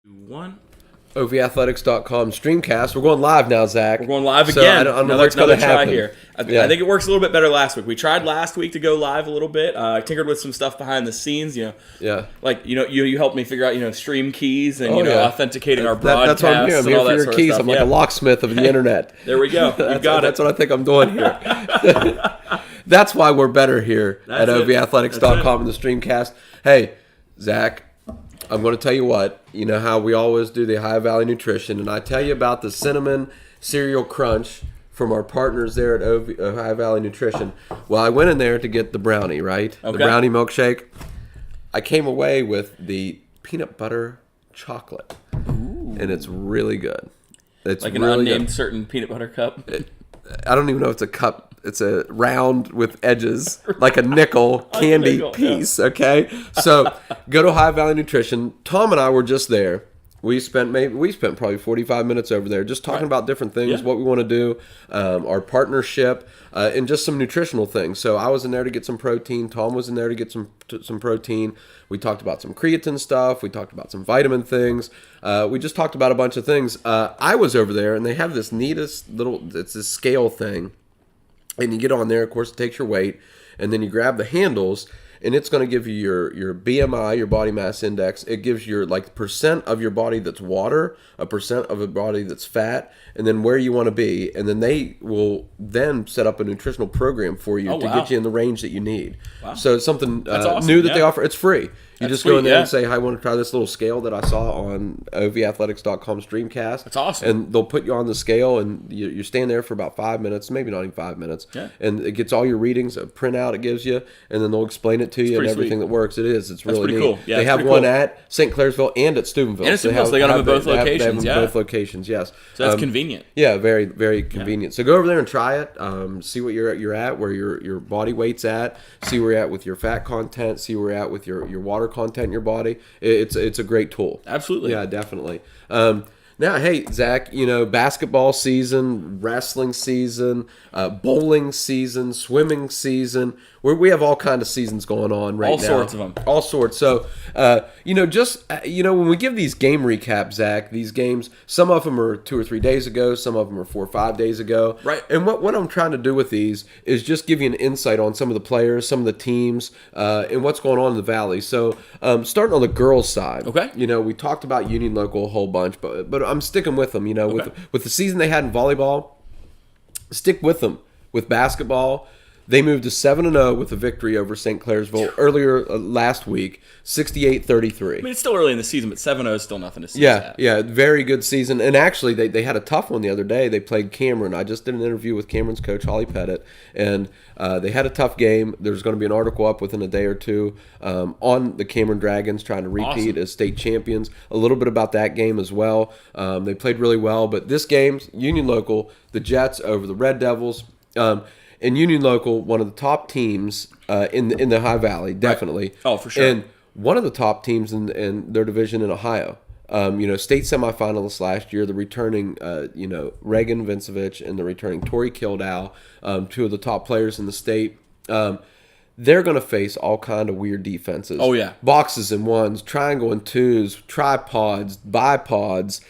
One. OVAthletics.com STREAMcast. We're going live now, Zach. We're going live again. I don't know what's going to happen here. I think it works a little bit better last week. We tried last week to go live a little bit. Tinkered with some stuff behind the scenes. Yeah. Like you helped me figure out stream keys and authenticating our broadcasts. That's what I'm here. I'm here for your keys. I'm like a locksmith of the internet. There we go. You got it. That's what I think I'm doing here. That's why we're better here at OVAthletics.com and the STREAMcast. Hey, Zach. I'm going to tell you what, you know how we always do the High Valley Nutrition, and I tell you about the cinnamon cereal crunch from our partners there at High Valley Nutrition. Well, I went in there to get the brownie, right? Okay. The brownie milkshake. I came away with the peanut butter chocolate, and it's really good. It's like an really unnamed good. Certain peanut butter cup. I don't even know if it's a cup. It's a round with edges, like a nickel candy piece, okay? So go to High Valley Nutrition. Tom and I were just there. We spent probably 45 minutes over there just talking about different things, what we want to do, our partnership, and just some nutritional things. So I was in there to get some protein. Tom was in there to get some protein. We talked about some creatine stuff. We talked about some vitamin things. We just talked about a bunch of things. I was over there, and they have this neatest it's this scale thing. And you get on there, of course, it takes your weight, and then you grab the handles, and it's going to give you your BMI, your body mass index. It gives your percent of your body that's water, a percent of a body that's fat, and then where you want to be. And then they will then set up a nutritional program for you to get you in the range that you need. Wow. So it's something awesome. New that they offer. It's free. You just go in there and say, I want to try this little scale that I saw on OVAthletics.com STREAMcast. That's awesome. And they'll put you on the scale, and you stand there for about 5 minutes, maybe not even 5 minutes. Yeah. And it gets all your readings, a printout it gives you, and then they'll explain it to you and everything that works. It's really neat. Cool. Yeah, they have one at St. Clairsville and at Steubenville. And at Steubenville, they got them at both locations. They have them at both locations, yes. So that's convenient. Yeah, very, very convenient. So go over there and try it. See what you're at, where your body weight's at. See where you're at with your fat content. See where you're at with your water content in your body. It's a great tool. Absolutely. Yeah, definitely. Now, hey, Zach, basketball season, wrestling season, bowling season, swimming season. We have all kinds of seasons going on right now. All sorts of them. All sorts. So, when we give these game recaps, Zach, these games, some of them are 2 or 3 days ago. Some of them are 4 or 5 days ago. Right. And what I'm trying to do with these is just give you an insight on some of the players, some of the teams, and what's going on in the Valley. So, starting on the girls' side. Okay. We talked about Union Local a whole bunch, but I'm sticking with them. With the season they had in volleyball, stick with them. With basketball, they moved to 7-0 with a victory over St. Clairsville earlier last week, 68-33. I mean, it's still early in the season, but 7-0 is still nothing to see. Yeah, very good season. And actually, they had a tough one the other day. They played Cameron. I just did an interview with Cameron's coach, Holly Pettit, and they had a tough game. There's going to be an article up within a day or two on the Cameron Dragons trying to repeat as state champions. A little bit about that game as well. They played really well. But this game, Union Local, the Jets over the Red Devils. And Union Local, one of the top teams in the High Valley, definitely. Right. Oh, for sure. And one of the top teams in their division in Ohio. State semifinalists last year, the returning, Reagan Vincevich and the returning Tori Kildow, two of the top players in the state. They're going to face all kind of weird defenses. Oh, yeah. Boxes and ones, triangle and twos, tripods, bipods,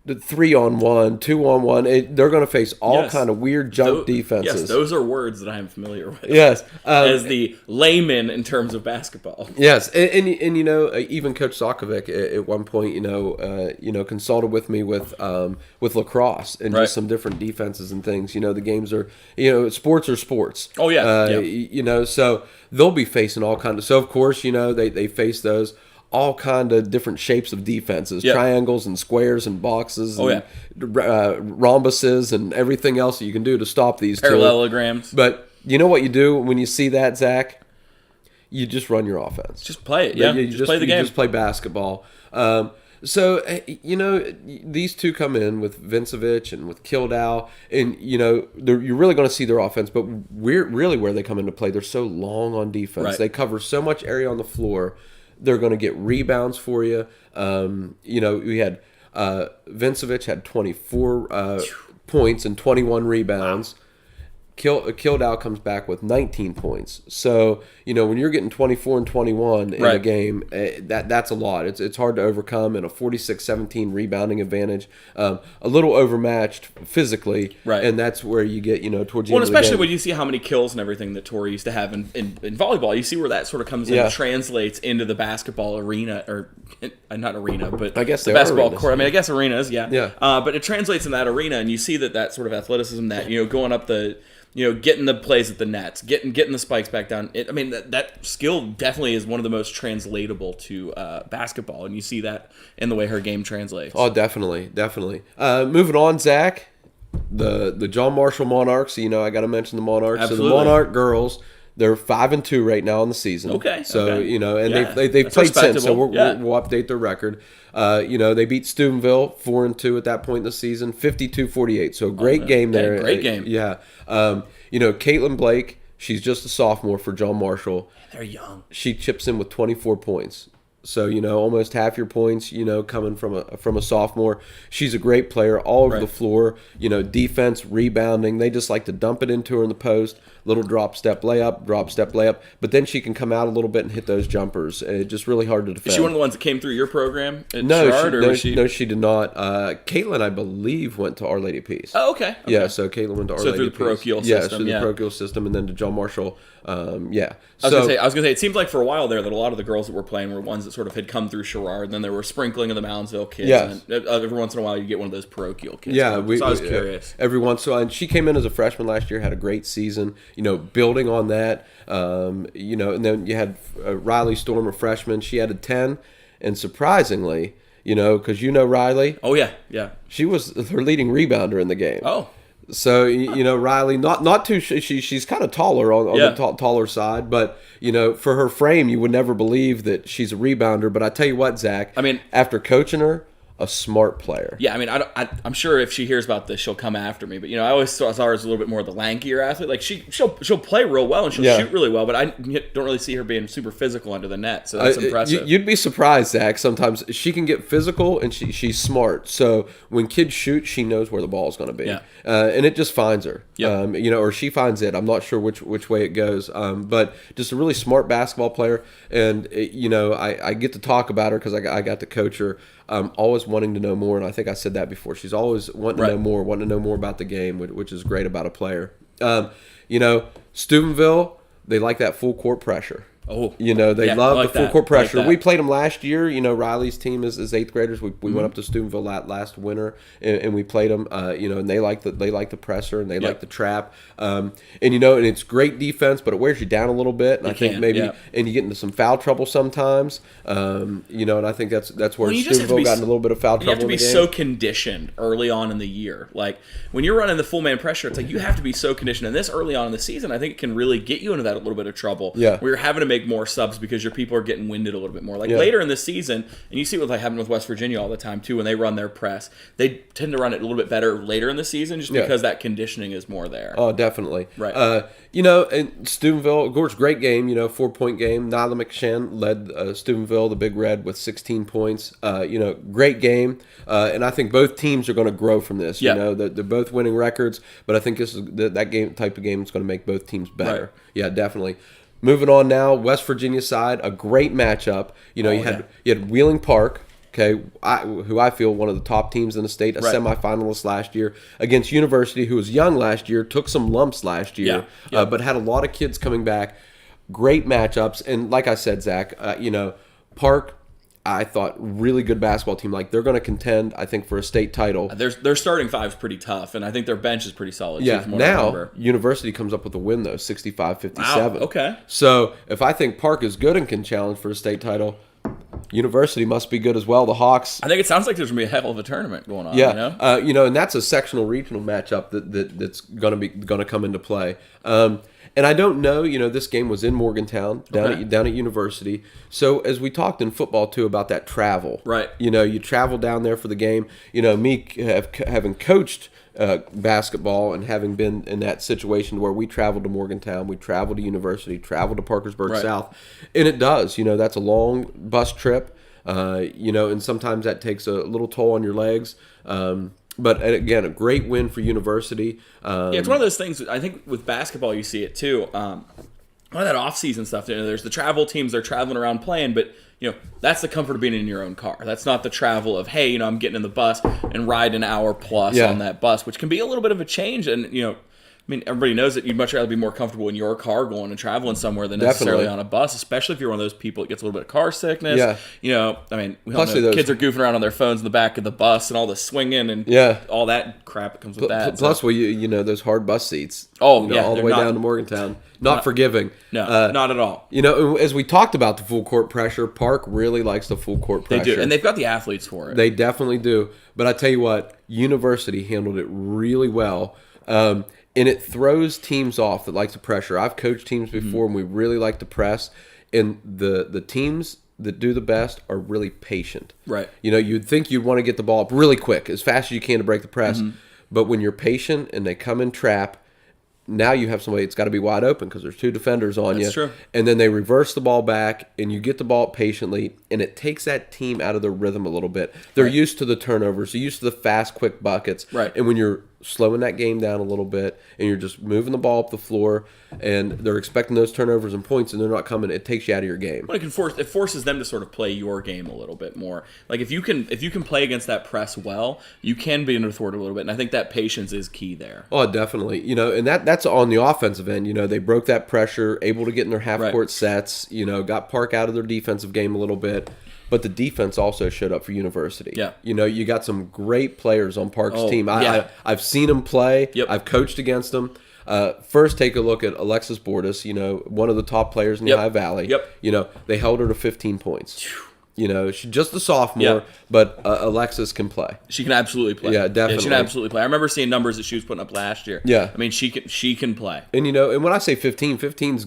3-on-1, 2-on-1. They're going to face all kind of weird junk defenses. Yes, those are words that I am familiar with. Yes, as the layman in terms of basketball. Yes, and even Coach Sokovic at one point, consulted with me with lacrosse and just some different defenses and things. The games are, sports are sports. Oh yeah. So they'll be facing all kinds of. So of course, they face those. All kind of different shapes of defenses, triangles and squares and boxes and rhombuses and everything else that you can do to stop these parallelograms. But you know what you do when you see that, Zach? You just run your offense. Just play it, yeah. You just play the game. You just play basketball. So, these two come in with Vincevich and with Kildow, and, you're really going to see their offense, but where they come into play, they're so long on defense. Right. They cover so much area on the floor. They're going to get rebounds for you. We had Vincevich had 24 points and 21 rebounds. Wow. Kildare comes back with 19 points. So, when you're getting 24 and 21 in a game, that's a lot. It's hard to overcome, and a 46-17 rebounding advantage. A little overmatched physically, and that's where you get, towards the end of the especially game. when you see how many kills and everything that Tori used to have in volleyball. You see where that sort of comes in and translates into the basketball arena, or not arena, but I guess the basketball court. I mean, I guess arenas, yeah. But it translates in that arena, and you see that sort of athleticism, that going up the, getting the plays at the nets, getting the spikes back down. That skill definitely is one of the most translatable to basketball, and you see that in the way her game translates. Oh, definitely. Moving on, Zach, the John Marshall Monarchs. I got to mention the Monarchs. Absolutely. So the Monarch girls, they're 5-2 right now in the season. Okay. So okay. And Yeah. they've That's played since. So respectable. we'll update their record. They beat Steubenville 4-2 at that point in the season, 52-48. So great game there. Great game. Yeah. Caitlin Blake, she's just a sophomore for John Marshall. They're young. She chips in with 24 points. So, almost half your points, coming from a sophomore. She's a great player all over the floor. Defense, rebounding. They just like to dump it into her in the post. Little drop, step, layup. But then she can come out a little bit and hit those jumpers. Just really hard to defend. Is she one of the ones that came through your program at No, Sherrard, she did not. Caitlin, I believe, went to Our Lady of Peace. Oh, okay. Yeah, so Caitlin went to Our Lady through of the Peace. parochial Yeah, system, through the yeah. parochial system, and then to John Marshall. Yeah. I was gonna say, it seems like for a while there that a lot of the girls that were playing were ones that sort of had come through Sherrard, and then there were sprinkling of the Moundsville kids. Yes. And then every once in a while you get one of those parochial kids. Yeah, so I was curious. Every once in a while, and she came in as a freshman last year, had a great season. Building on that, and then you had Riley Storm, a freshman. She had a 10, and surprisingly, because Riley. Oh yeah. She was her leading rebounder in the game. Oh. So Riley, not too. She's kind of taller on the taller side, but for her frame, you would never believe that she's a rebounder. But I tell you what, Zach. After coaching her, a smart player. Yeah, I'm sure if she hears about this, she'll come after me. But I always saw her as a little bit more of the lankier athlete. Like she'll play real well and she'll shoot really well, but I don't really see her being super physical under the net. So that's impressive. You'd be surprised, Zach. Sometimes she can get physical and she's smart. So when kids shoot, she knows where the ball is going to be, and it just finds her. Yep. Or she finds it. I'm not sure which way it goes. But just a really smart basketball player, and I get to talk about her because I got to coach her. Always wanting to know more, and I think I said that before. She's always wanting to know more about the game, which is great about a player. Steubenville, they like that full court pressure. Oh, they love like the full that. court pressure. Like We played them last year. Riley's team is 8th graders. We went up to Steubenville last winter and we played them. And they like the presser and they like the trap. And it's great defense, but it wears you down a little bit. And I think maybe and you get into some foul trouble sometimes. And I think that's where Steubenville got in a little bit of foul trouble. You have to be so conditioned early on in the year. Like when you're running the full man pressure, it's like you have to be so conditioned. And this early on in the season, I think it can really get you into that a little bit of trouble. Yeah, where you're having to make more subs because your people are getting winded a little bit more. Like later in the season, and you see what happened with West Virginia all the time too, when they run their press, they tend to run it a little bit better later in the season just because that conditioning is more there. Oh, definitely. Right. And Steubenville, of course, great game, 4-point game. Nyla McShann led Steubenville, the Big Red, with 16 points. Great game. And I think both teams are going to grow from this. They're both winning records, but I think this is that game type of game is going to make both teams better. Right. Yeah, definitely. Moving on now, West Virginia side, a great matchup. You had Wheeling Park, who I feel one of the top teams in the state, a semifinalist last year, against University, who was young last year, took some lumps last year, but had a lot of kids coming back. Great matchups, and like I said, Zach, Park, I thought really good basketball team. Like they're going to contend, I think, for a state title. Their starting five is pretty tough, and I think their bench is pretty solid. Yeah. Too, Now University comes up with a win though, 65-57. Wow. Okay. So if I think Park is good and can challenge for a state title, University must be good as well. The Hawks. I think it sounds like there's gonna be a hell of a tournament going on. Yeah. And that's a sectional regional matchup that's gonna come into play. And I don't know, this game was in Morgantown, down at University. So as we talked in football too about that travel, right? You travel down there for the game. Me having coached basketball and having been in that situation where we traveled to Morgantown, we traveled to University, traveled to Parkersburg South, and it does. That's a long bus trip. And sometimes that takes a little toll on your legs. But again, a great win for University. Yeah, it's one of those things. I think with basketball, you see it too. A lot of that off-season stuff. There's the travel teams; they're traveling around playing, but that's the comfort of being in your own car. That's not the travel of I'm getting in the bus and riding an hour plus on that bus, which can be a little bit of a change. And everybody knows that you'd much rather be more comfortable in your car going and traveling somewhere than necessarily on a bus, especially if you're one of those people that gets a little bit of car sickness. Yeah. We all know kids are goofing around on their phones in the back of the bus and all the swinging and all that crap that comes with that. Plus, those hard bus seats. All the way down to Morgantown. Not forgiving. No, not at all. As we talked about the full court pressure, Park really likes the full court pressure. They do, and they've got the athletes for it. They definitely do. But I tell you what, University handled it really well. And it throws teams off that like to pressure. I've coached teams before, and we really like to press. And the teams that do the best are really patient. Right. You'd think you'd want to get the ball up really quick, as fast as you can to break the press. But when you're patient and they come in trap, now you have somebody that's got to be wide open because there's two defenders on you. That's true. And then they reverse the ball back, and you get the ball up patiently, and it takes that team out of their rhythm a little bit. They're used to the turnovers. They're used to the fast, quick buckets. Right. And when you're slowing that game down a little bit, and you're just moving the ball up the floor, and they're expecting those turnovers and points, and they're not coming, it takes you out of your game. Well, it forces them to sort of play your game a little bit more. Like if you can play against that press well, you can be under thwart a little bit, and I think that patience is key there. Oh, definitely. And that's on the offensive end. They broke that pressure, able to get in their half-court sets. Got Park out of their defensive game a little bit. But the defense also showed up for University. Yeah. You got some great players on Park's team. I've seen them play. Yep. I've coached against them. First, take a look at Alexis Bordas, one of the top players in the High Valley. Yep. They held her to 15 points. She's just a sophomore, but Alexis can play. She can absolutely play. Yeah, definitely. She can absolutely play. I remember seeing numbers that she was putting up last year. Yeah. I mean, she can play. And, and when I say 15's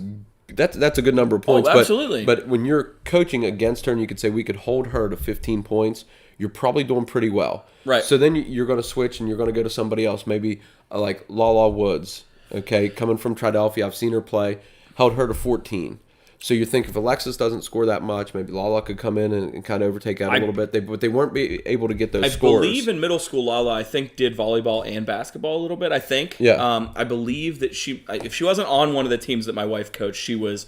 that's a good number of points. Oh, absolutely. But when you're coaching against her and you could say we could hold her to 15 points, you're probably doing pretty well. Right. So then you're going to switch and you're going to go to somebody else, maybe like Lala Woods, coming from Triadelphia. I've seen her play, held her to 14. So you think if Alexis doesn't score that much, maybe Lala could come in and kind of overtake out a little bit. But they weren't able to get those scores. I believe in middle school, Lala, I think, did volleyball and basketball a little bit, I think. Yeah. I believe that if she wasn't on one of the teams that my wife coached, she was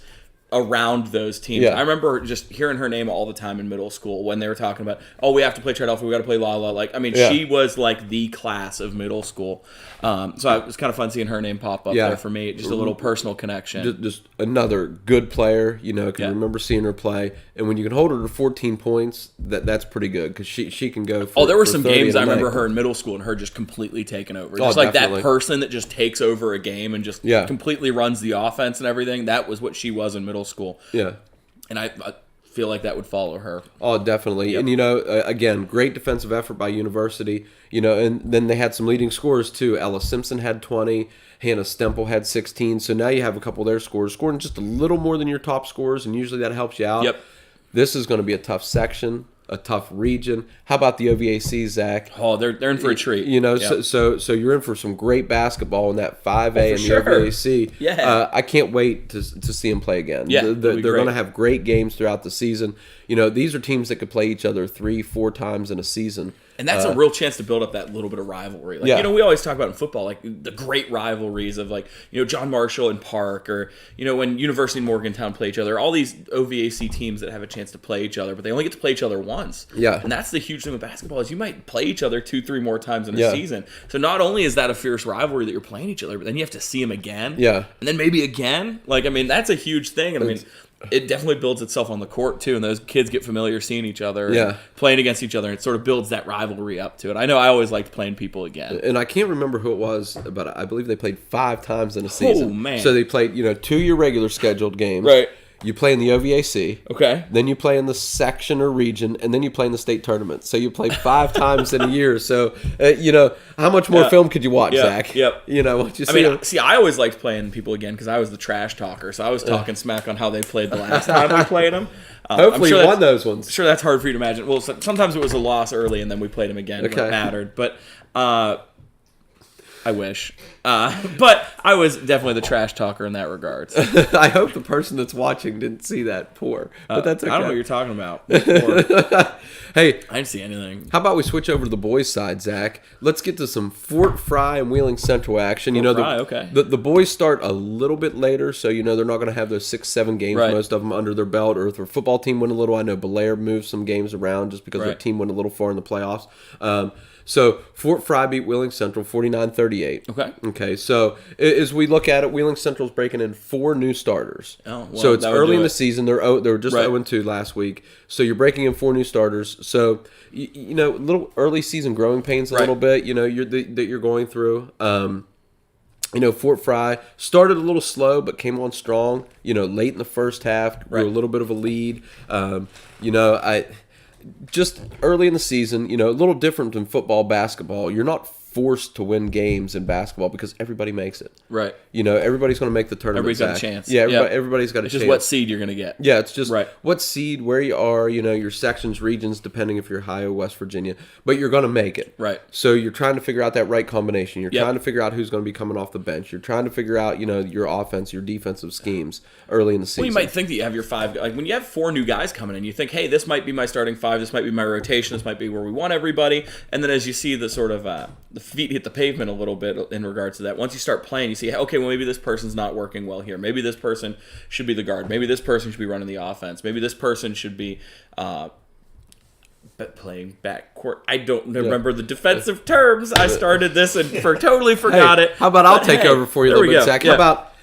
around those teams. Yeah. I remember just hearing her name all the time in middle school when they were talking about, we have to play Triadelphia, we got to play Lala. She was like the class of middle school. So it was kind of fun seeing her name pop up there for me. Just a little personal connection. Just another good player, can remember seeing her play. And when you can hold her to 14 points, that's pretty good because she can go for there were some games I remember night. her in middle school and her just completely taking over. Just like definitely. That person that just takes over a game and just completely runs the offense and everything. That was what she was in middle school. Yeah. And I feel like that would follow her. Oh, definitely. Yep. And, again, great defensive effort by University. And then they had some leading scorers, too. Ella Simpson had 20. Hannah Stemple had 16. So now you have a couple of their scores scoring just a little more than your top scorers, and usually that helps you out. Yep. This is going to be a tough section, a tough region. How about the OVAC, Zach? Oh, they're in for a treat. So you're in for some great basketball in that 5A and the OVAC. Yeah. I can't wait to see them play again. Yeah, they're going to have great games throughout the season. These are teams that could play each other 3-4 times in a season. And that's a real chance to build up that little bit of rivalry. We always talk about in football, like the great rivalries of John Marshall and Park, or, when University and Morgantown play each other, all these OVAC teams that have a chance to play each other, but they only get to play each other once. Yeah. And that's the huge thing with basketball is you might play each other 2-3 more times in a season. So not only is that a fierce rivalry that you're playing each other, but then you have to see them again. Yeah. And then maybe again. That's a huge thing. And it definitely builds itself on the court, too, and those kids get familiar seeing each other and playing against each other, and it sort of builds that rivalry up to it. I know I always liked playing people again. And I can't remember who it was, but I believe they played 5 times in a season. Oh, man. So they played, 2 your regular scheduled games. Right. You play in the OVAC. Okay. Then you play in the section or region, and then you play in the state tournament. So you play 5 times in a year. So, how much more film could you watch, Zach? Yep. Once you see I always liked playing people again because I was the trash talker. So I was talking smack on how they played the last time we played them. Hopefully you won those ones. Sure, that's hard for you to imagine. Well, sometimes it was a loss early, and then we played them again when it mattered. But I wish. But I was definitely the trash talker in that regard. I hope the person that's watching didn't see that pour. But that's okay. I don't know what you're talking about. Hey, I didn't see anything. How about we switch over to the boys' side, Zach? Let's get to some Fort Fry and Wheeling Central action. The boys start a little bit later, so they're not going to have those 6-7 games, most of them under their belt. Or if their football team went a little, I know Belair moved some games around just because their team went a little far in the playoffs. So Fort Fry beat Wheeling Central 49-38. Okay. So as we look at it, Wheeling Central's breaking in 4 new starters. So it's early in the season. They were just 0-2 last week. So you're breaking in 4 new starters. So little early season growing pains a little bit. That you're going through. Fort Fry started a little slow, but came on strong. Late in the first half, grew a little bit of a lead. Just early in the season, a little different than football, basketball. You're not forced to win games in basketball because everybody makes it. Right. Everybody's going to make the tournament. Everybody's got a chance. Yeah, everybody's got a chance. It's just what seed you're going to get. Yeah, it's just what seed, where you are, your sections, regions, depending if you're Ohio, West Virginia. But you're going to make it. Right. So you're trying to figure out that right combination. You're trying to figure out who's going to be coming off the bench. You're trying to figure out, your offense, your defensive schemes early in the season. Well, you might think that you have your 5. Like when you have 4 new guys coming in, you think, hey, this might be my starting 5. This might be my rotation. This might be where we want everybody. And then as you see the sort of the feet hit the pavement a little bit in regards to that, once you start playing, you see, okay, well, maybe this person's not working well here. Maybe this person should be the guard. Maybe this person should be running the offense. Maybe this person should be playing backcourt. I don't remember the defensive terms. I started this and totally forgot it. How about I'll take over for you a little bit, Zach? How about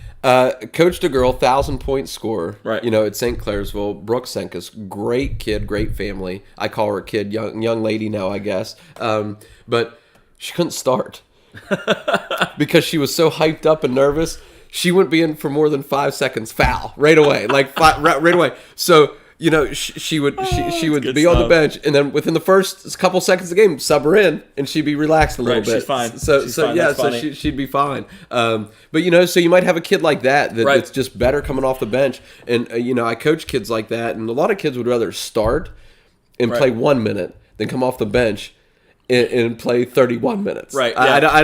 coached a girl, 1,000-point scorer, at St. Clairsville, Brooke Senkus, great kid, great family. I call her a kid, young lady now, I guess. But she couldn't start because she was so hyped up and nervous. She wouldn't be in for more than 5 seconds. Foul right away, right away. So she would be on the bench, and then within the first couple seconds of the game, sub her in, and she'd be relaxed a little bit. She's fine. So she'd be fine. But so you might have a kid like that's just better coming off the bench, and I coach kids like that, and a lot of kids would rather start and play 1 minute than come off the bench and play 31 minutes. Right.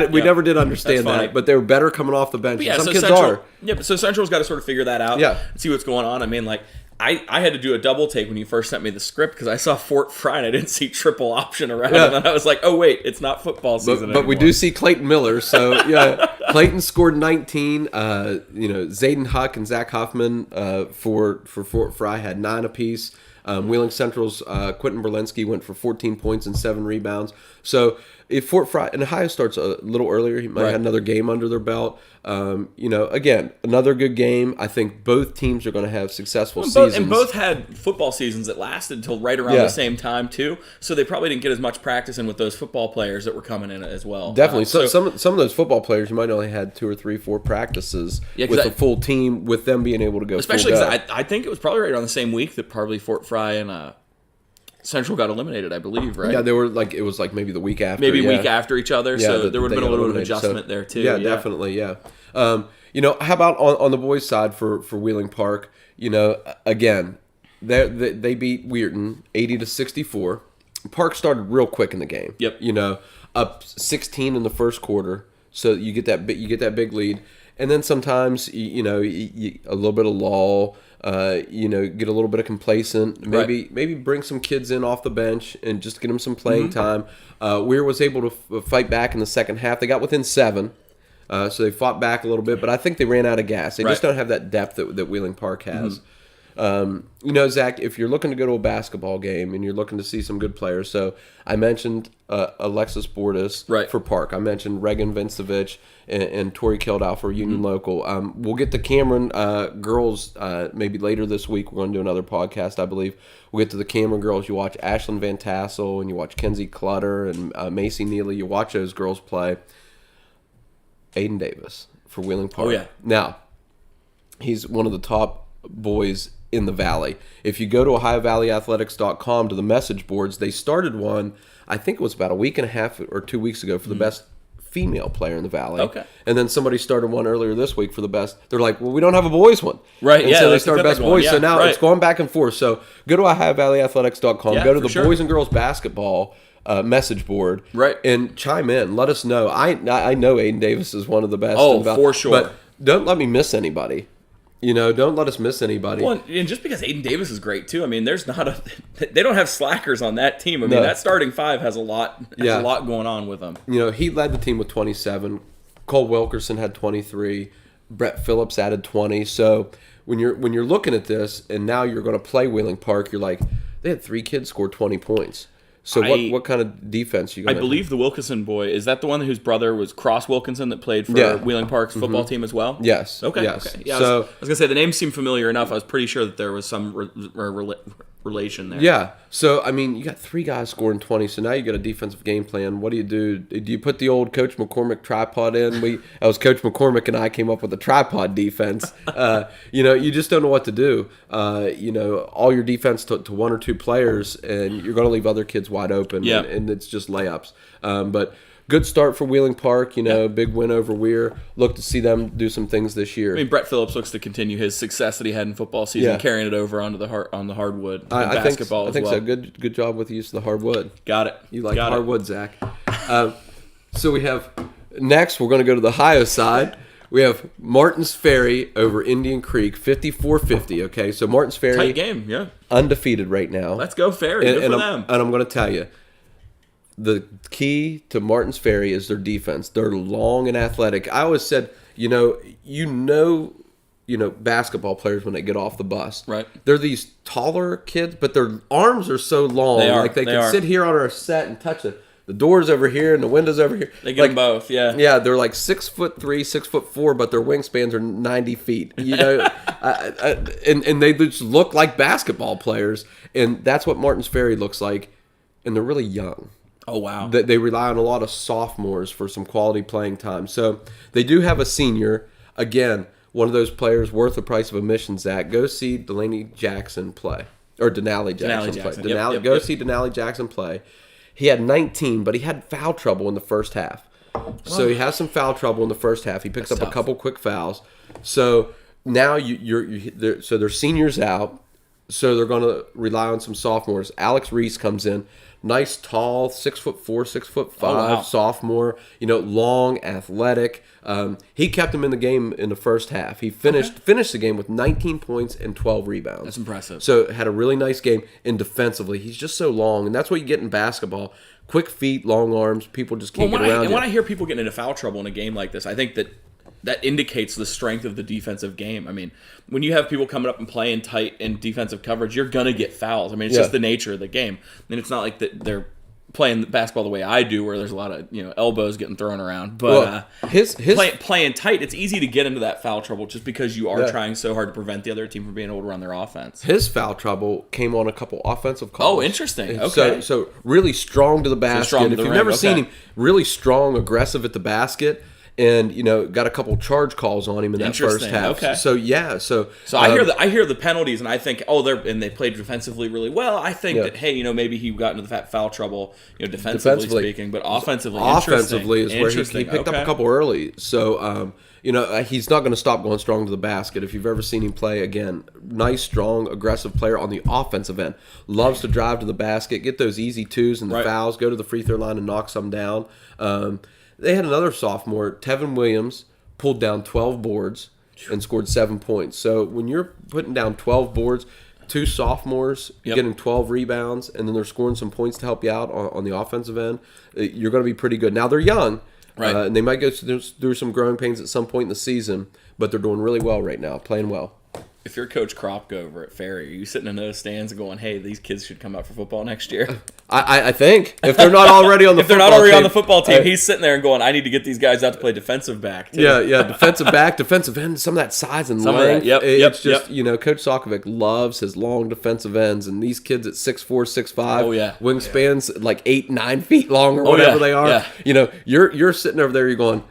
We never did understand that, but they were better coming off the bench. But some kids are. Yeah, but so Central's got to sort of figure that out. And see what's going on. I mean, like, I had to do a double take when you first sent me the script because I saw Fort Fry and I didn't see triple option around. And then I was like, oh, wait, it's not football season But we do see Clayton Miller. So, Clayton scored 19. Zayden Huck and Zach Huffman for Fort Fry had 9 apiece. Wheeling Central's Quentin Berlinski went for 14 points and 7 rebounds. So if Fort Fry and Ohio starts a little earlier, he might have another game under their belt. Again, another good game. I think both teams are going to have successful seasons. And both had football seasons that lasted until right around the same time too. So they probably didn't get as much practice in with those football players that were coming in as well. Definitely. Some of those football players, you might only had 2 or 3, 4 practices with a full team, with them being able to go. Especially because I think it was probably right around the same week that probably Fort Fry and Central got eliminated, I believe, right? Yeah, it was maybe the week after. Maybe a week after each other, so there would have been a little bit of adjustment there too. Yeah, definitely, yeah. How about on the boys' side for Wheeling Park? Again, they beat Weirton 80-64. Park started real quick in the game. Yep. Up 16 in the first quarter, so you get that big lead, and then sometimes a little bit of lull. Get a little bit of complacent. Maybe bring some kids in off the bench and just get them some playing time. Weir was able to fight back in the second half. They got within 7, so they fought back a little bit. But I think they ran out of gas. They just don't have that depth that Wheeling Park has. Zach, if you're looking to go to a basketball game and you're looking to see some good players, so I mentioned Alexis Bordas for Park. I mentioned Regan Vincevich and Tori Kildow for Union Local. We'll get the Cameron girls maybe later this week. We're going to do another podcast, I believe. We'll get to the Cameron girls. You watch Ashlyn Van Tassel and you watch Kenzie Clutter and Macy Neely. You watch those girls play. Aiden Davis for Wheeling Park. Oh, yeah. Now, he's one of the top boys in the Valley. If you go to OhioValleyAthletics.com to the message boards, they started one, I think it was about a week and a half or 2 weeks ago, for the best female player in the Valley. Okay. And then somebody started one earlier this week for the best. They're like, well, we don't have a boys one. Right, and so they started best boys. So now it's going back and forth. So go to OhioValleyAthletics.com. Go to the boys and girls basketball message board, right, and chime in. Let us know. I know Aiden Davis is one of the best. Oh, for sure. But don't let me miss anybody. Don't let us miss anybody. Well, and just because Aiden Davis is great too. I mean, they don't have slackers on that team. I mean, that starting five has a lot going on with them. He led the team with 27. Cole Wilkerson had 23. Brett Phillips added 20. So when you're looking at this, and now you're going to play Wheeling Park, you're like, they had 3 kids score 20 points. So what kind of defense you got? I believe the Wilkinson boy, is that the one whose brother was Cross Wilkinson that played for Wheeling Park's football team as well? Yes. Okay. Yes. Okay. Yeah, so, I was going to say the name seemed familiar enough. I was pretty sure that there was some relation there. Yeah. So, I mean, you got 3 guys scoring 20, so now you got a defensive game plan. What do? Do you put the old Coach McCormick tripod in? I was Coach McCormick, and I came up with a tripod defense. You just don't know what to do. All your defense to 1 or 2 players, and you're going to leave other kids wide open, and it's just layups. But good start for Wheeling Park, big win over Weir. Look to see them do some things this year. I mean, Brett Phillips looks to continue his success that he had in football season, carrying it over onto on the hardwood and basketball I think so. Good job with the use of the hardwood. Got it. You like hardwood, Zach. So we have, next we're going to go to the Ohio side. We have Martins Ferry over Indian Creek, 54-50, okay? So Martins Ferry. Tight game, yeah. Undefeated right now. Let's go Ferry. Good for them. And I'm going to tell you, the key to Martins Ferry is their defense. They're long and athletic. I always said, basketball players when they get off the bus. Right. They're these taller kids, but their arms are so long. They are. Like they can sit here on our set and touch it. The door's over here and the window's over here. They get them both, yeah. Yeah, they're like 6'3", 6'4", but their wingspans are 90 feet. And they just look like basketball players, and that's what Martins Ferry looks like. And they're really young. Oh, wow. They rely on a lot of sophomores for some quality playing time. So they do have a senior. Again, one of those players worth the price of admission, Zach. Go see Delaney Jackson play. Or Denali Jackson play. Go see Denali Jackson play. He had 19, but he had foul trouble in the first half. So he has some foul trouble in the first half. He picks up a couple quick fouls. So now so their seniors out. So they're going to rely on some sophomores. Alex Reese comes in. Nice, tall, 6'4", 6'5", sophomore. Long, athletic. He kept him in the game in the first half. He finished the game with 19 points and 12 rebounds. That's impressive. So had a really nice game. And defensively, he's just so long, and that's what you get in basketball. Quick feet, long arms. People just can't get around. And when I hear people getting into foul trouble in a game like this, I think that indicates the strength of the defensive game. I mean, when you have people coming up and playing tight in defensive coverage, you're going to get fouls. I mean, it's just the nature of the game. And it's not like that they're playing basketball the way I do, where there's a lot of elbows getting thrown around. But playing tight, it's easy to get into that foul trouble just because you are trying so hard to prevent the other team from being able to run their offense. His foul trouble came on a couple offensive calls. Oh, interesting. Okay. So really strong to the basket. If you've never seen him, really strong, aggressive at the basket. And got a couple charge calls on him in that first half. Okay. So I hear the penalties, and I think they played defensively really well. I think that maybe he got into that foul trouble, defensively speaking, but offensively is where he picked up a couple early. So he's not going to stop going strong to the basket. If you've ever seen him play, again, nice, strong, aggressive player on the offensive end. Loves to drive to the basket, get those easy twos and the fouls, go to the free throw line and knock some down. They had another sophomore, Tevin Williams, pulled down 12 boards and scored 7 points. So when you're putting down 12 boards, 2 sophomores getting 12 rebounds, and then they're scoring some points to help you out on the offensive end, you're going to be pretty good. Now, they're young, and they might go through some growing pains at some point in the season, but they're doing really well right now, playing well. If you're Coach Kropka over at Ferry, are you sitting in those stands and going, "Hey, these kids should come out for football next year"? I think if they're not already on the on the football team, he's sitting there and going, "I need to get these guys out to play defensive back." Too. Yeah, defensive back, defensive end, some of that size and length. It's just Coach Sokovic loves his long defensive ends, and these kids at 6'4", 6'5", wingspans like 8, 9 feet long or whatever they are. Yeah. You're sitting over there, you're going,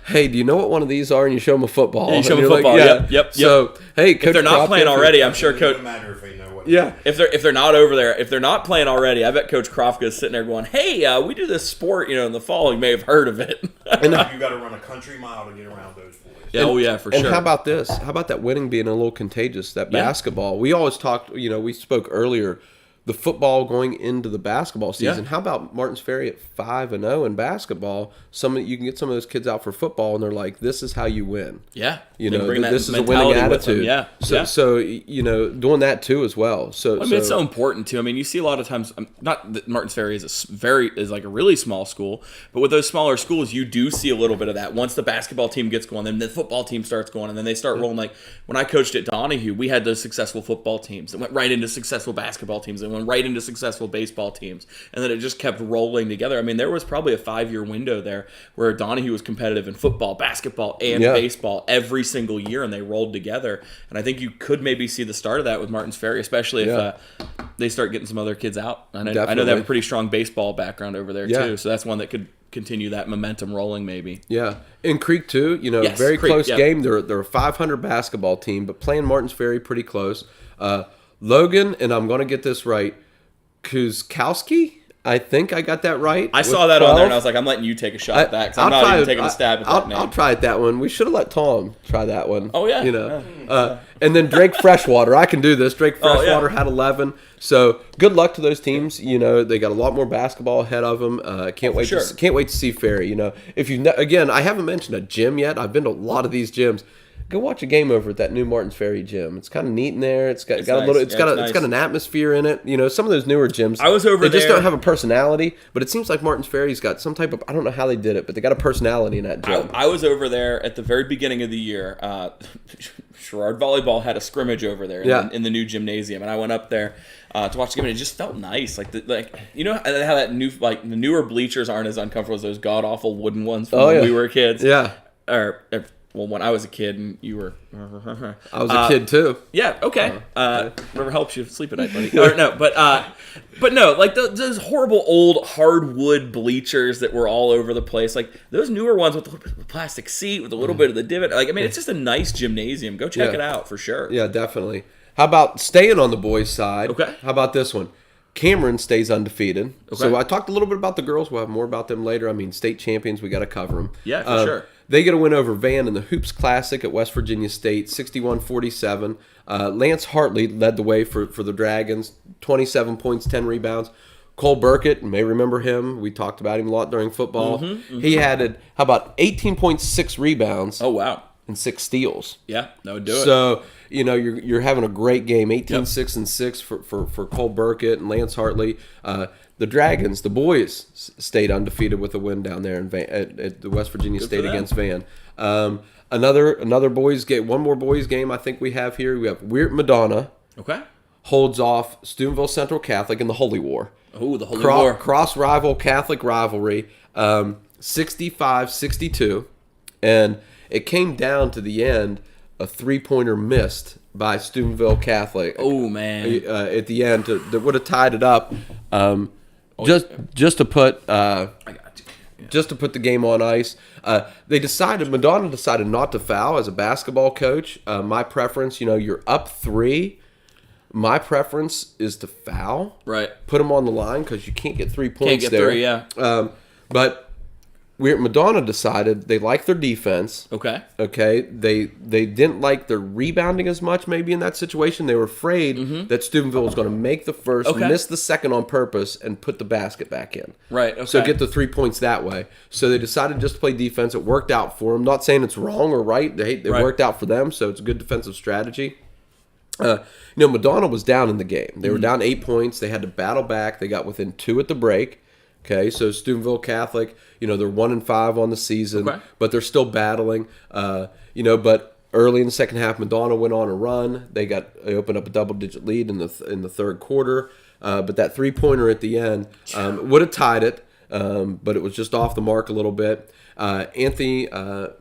hey, do you know what one of these are? And you show them a football. Yeah, you show them a football. Like, yep. So, hey, Coach, if they're not playing already, I'm sure Coach. It doesn't matter if they know what. Yeah. If they're not over there, if they're not playing already, I bet Coach Krofka is sitting there going, "Hey, we do this sport, in the fall. You may have heard of it." And you got to run a country mile to get around those boys. Yeah, for sure. And how about this? How about that winning being a little contagious? That basketball. We always talked. We spoke earlier. the football going into the basketball season. Yeah. How about Martins Ferry at 5-0 in basketball? You can get some of those kids out for football, and they're like, "This is how you win." Yeah, You They know, bring that this is a winning mentality with them. attitude. Yeah, So, yeah. so you know, doing that too as well. So, I mean, it's so important too. I mean, you see a lot of times. Not that Martins Ferry is like a really small school, but with those smaller schools, you do see a little bit of that. Once the basketball team gets going, then the football team starts going, and then they start rolling. Like when I coached at Donahue, we had those successful football teams that went right into successful basketball teams, and went right into successful baseball teams, and then it just kept rolling together. I mean, there was probably a 5-year window there where Donahue was competitive in football, basketball, and baseball every single year, and they rolled together. And I think you could maybe see the start of that with Martins Ferry, especially if they start getting some other kids out. And I know they have a pretty strong baseball background over there too, so that's one that could continue that momentum rolling maybe. Yeah. In Creek too, you know, very Creek, close game. They're a 500 basketball team, but playing Martins Ferry pretty close. Logan, and I'm going to get this right, Kuzkowski? I think I got that right. I saw that 12. On there, and I was like, I'm letting you take a shot at that, because I'm not even taking a stab at that name. I'll try it that one. We should have let Tom try that one. Oh, yeah. You know. And then Drake Freshwater. I can do this. Drake Freshwater had 11. So good luck to those teams. You know, they got a lot more basketball ahead of them. Can't wait to see Ferry. You know, if you again, I haven't mentioned a gym yet. I've been to a lot of these gyms. Go watch a game over at that new Martins Ferry gym. It's kind of neat in there. It's got a little. It's got an atmosphere in it. You know, some of those newer gyms. I was over there. They just don't have a personality. But it seems like Martins Ferry's got some type of. I don't know how they did it, but they got a personality in that gym. I was over there at the very beginning of the year. Sherrard Volleyball had a scrimmage over there in the new gymnasium, and I went up there to watch the game, and it just felt nice. Like you know how that the newer bleachers aren't as uncomfortable as those god awful wooden ones from when we were kids. Yeah. Well, when I was a kid and you were... I was a kid, too. Yeah, okay. Whatever helps you sleep at night, buddy. Or, no, but no, like those horrible old hardwood bleachers that were all over the place. Like, those newer ones with the plastic seat, with a little bit of the divot. Like, I mean, it's just a nice gymnasium. Go check it out, for sure. Yeah, definitely. How about staying on the boys' side? Okay. How about this one? Cameron stays undefeated. Okay. So I talked a little bit about the girls. We'll have more about them later. I mean, state champions, we got to cover them. Yeah, for sure. They get a win over Van in the Hoops Classic at West Virginia State, 61-47. Lance Hartley led the way for the Dragons, 27 points, 10 rebounds. Cole Burkett, you may remember him. We talked about him a lot during football. He had, how about 18.6 rebounds? Oh, wow. And 6 steals. Yeah, that would do it. So, you know, you're having a great game. 18-6-6 for Cole Burkett and Lance Hartley. The Dragons, the boys, stayed undefeated with a win down there at the West Virginia State against Van. Another boys game, one more boys game I think we have here. We have Weird Madonna. Okay. Holds off Steubenville Central Catholic in the Holy War. Oh, the Holy War. Cross-rival Catholic rivalry, 65-62. And it came down to the end, a three-pointer missed by Steubenville Catholic. Oh, man. At the end, that would have tied it up. Just to put just to put the game on ice. Madonna decided not to foul as a basketball coach. My preference, you know, you're up 3. My preference is to foul. Right. Put them on the line because you can't get 3 points there. Can't get 3, yeah. But Madonna decided they liked their defense. Okay. They didn't like their rebounding as much maybe in that situation. They were afraid that Steubenville was going to make the first, miss the second on purpose, and put the basket back in. Right, okay. So get the 3 points that way. So they decided just to play defense. It worked out for them. Not saying it's wrong or right. They worked out for them, so it's a good defensive strategy. Madonna was down in the game. They were down 8 points. They had to battle back. They got within 2 at the break. Okay, so Steubenville Catholic, they're 1-5 on the season, but they're still battling. But early in the second half, Madonna went on a run. They opened up a double-digit lead in the third quarter. But that 3-pointer at the end would have tied it, but it was just off the mark a little bit. Anthony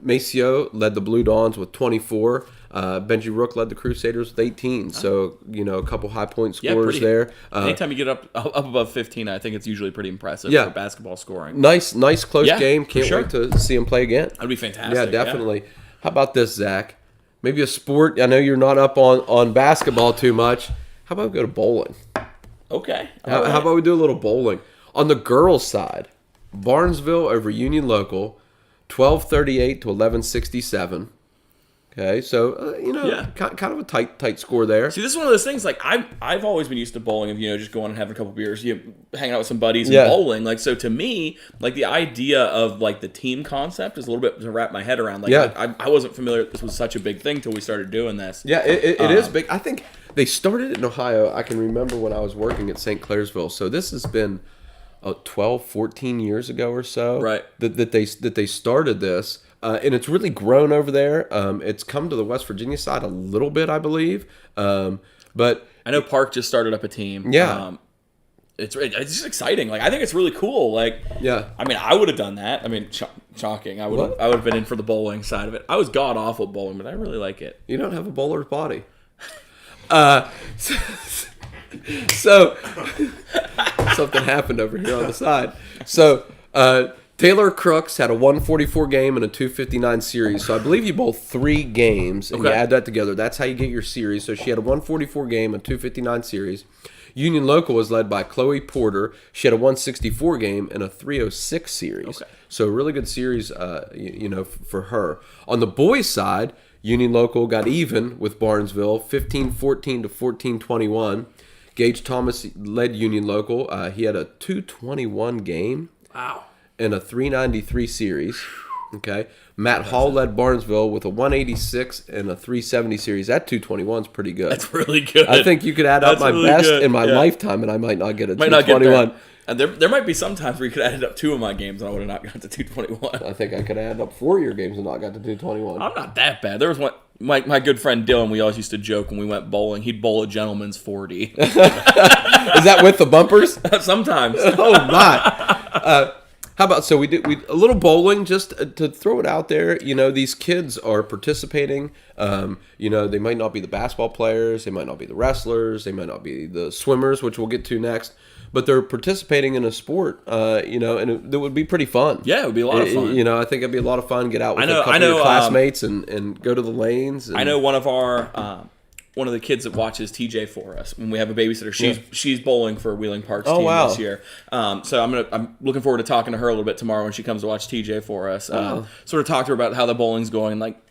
Maceo led the Blue Dawns with 24. Benji Rook led the Crusaders with 18. So, a couple high-point scorers there. Anytime you get up above 15, I think it's usually pretty impressive for basketball scoring. Nice close game. Can't wait to see him play again. That'd be fantastic. Yeah, definitely. Yeah. How about this, Zach? Maybe a sport. I know you're not up on basketball too much. How about we go to bowling? Okay. How about we do a little bowling? On the girls' side, Barnesville over Union Local, 1238 to 1167. Okay, so kind of a tight score there. See, this is one of those things. Like I've always been used to bowling, of just going and having a couple beers, hanging out with some buddies and bowling. Like, so to me, like the idea of like the team concept is a little bit to wrap my head around. Like, I wasn't familiar. This was such a big thing till we started doing this. Yeah, it is big. I think they started it in Ohio. I can remember when I was working at St. Clairsville. So this has been 12, 14 years ago or so. Right. That they started this. And it's really grown over there. It's come to the West Virginia side a little bit, I believe. But I know Park just started up a team. Yeah. It's just exciting. Like, I think it's really cool. Like, yeah. I mean, I would have done that. I mean, shocking. I would have been in for the bowling side of it. I was god awful at bowling, but I really like it. You don't have a bowler's body. So something happened over here on the side. So Taylor Crooks had a 144 game and a 259 series. So I believe you bowl 3 games and you add that together. That's how you get your series. So she had a 144 game and 259 series. Union Local was led by Chloe Porter. She had a 164 game and a 306 series. Okay. So a really good series, for her. On the boys' side, Union Local got even with Barnesville, 15-14 to 14-21. Gage Thomas led Union Local. He had a 221 game. Wow. And a 393 series. Okay. Matt Hall led Barnesville with a 186 and a 370 series. That 221 is pretty good. That's really good. I think you could add up my really best in my lifetime, and I might not get a 221. And there might be some times where you could add up 2 of my games, and I would have not got to 221. I think I could add up 4 of your games and not got to 221. I'm not that bad. There was one. My good friend Dylan, we always used to joke when we went bowling, he'd bowl a gentleman's 40. Is that with the bumpers? Sometimes. Oh, my. How about, so we a little bowling, just to throw it out there. These kids are participating. They might not be the basketball players, they might not be the wrestlers, they might not be the swimmers, which we'll get to next, but they're participating in a sport, and it would be pretty fun. Yeah, it would be a lot of fun. I think it'd be a lot of fun. Get out with a couple of your classmates and go to the lanes. I know one of the kids that watches TJ for us when we have a babysitter. She's bowling for Wheeling Park's team this year. So I'm looking forward to talking to her a little bit tomorrow when she comes to watch TJ for us. Sort of talk to her about how the bowling's going, like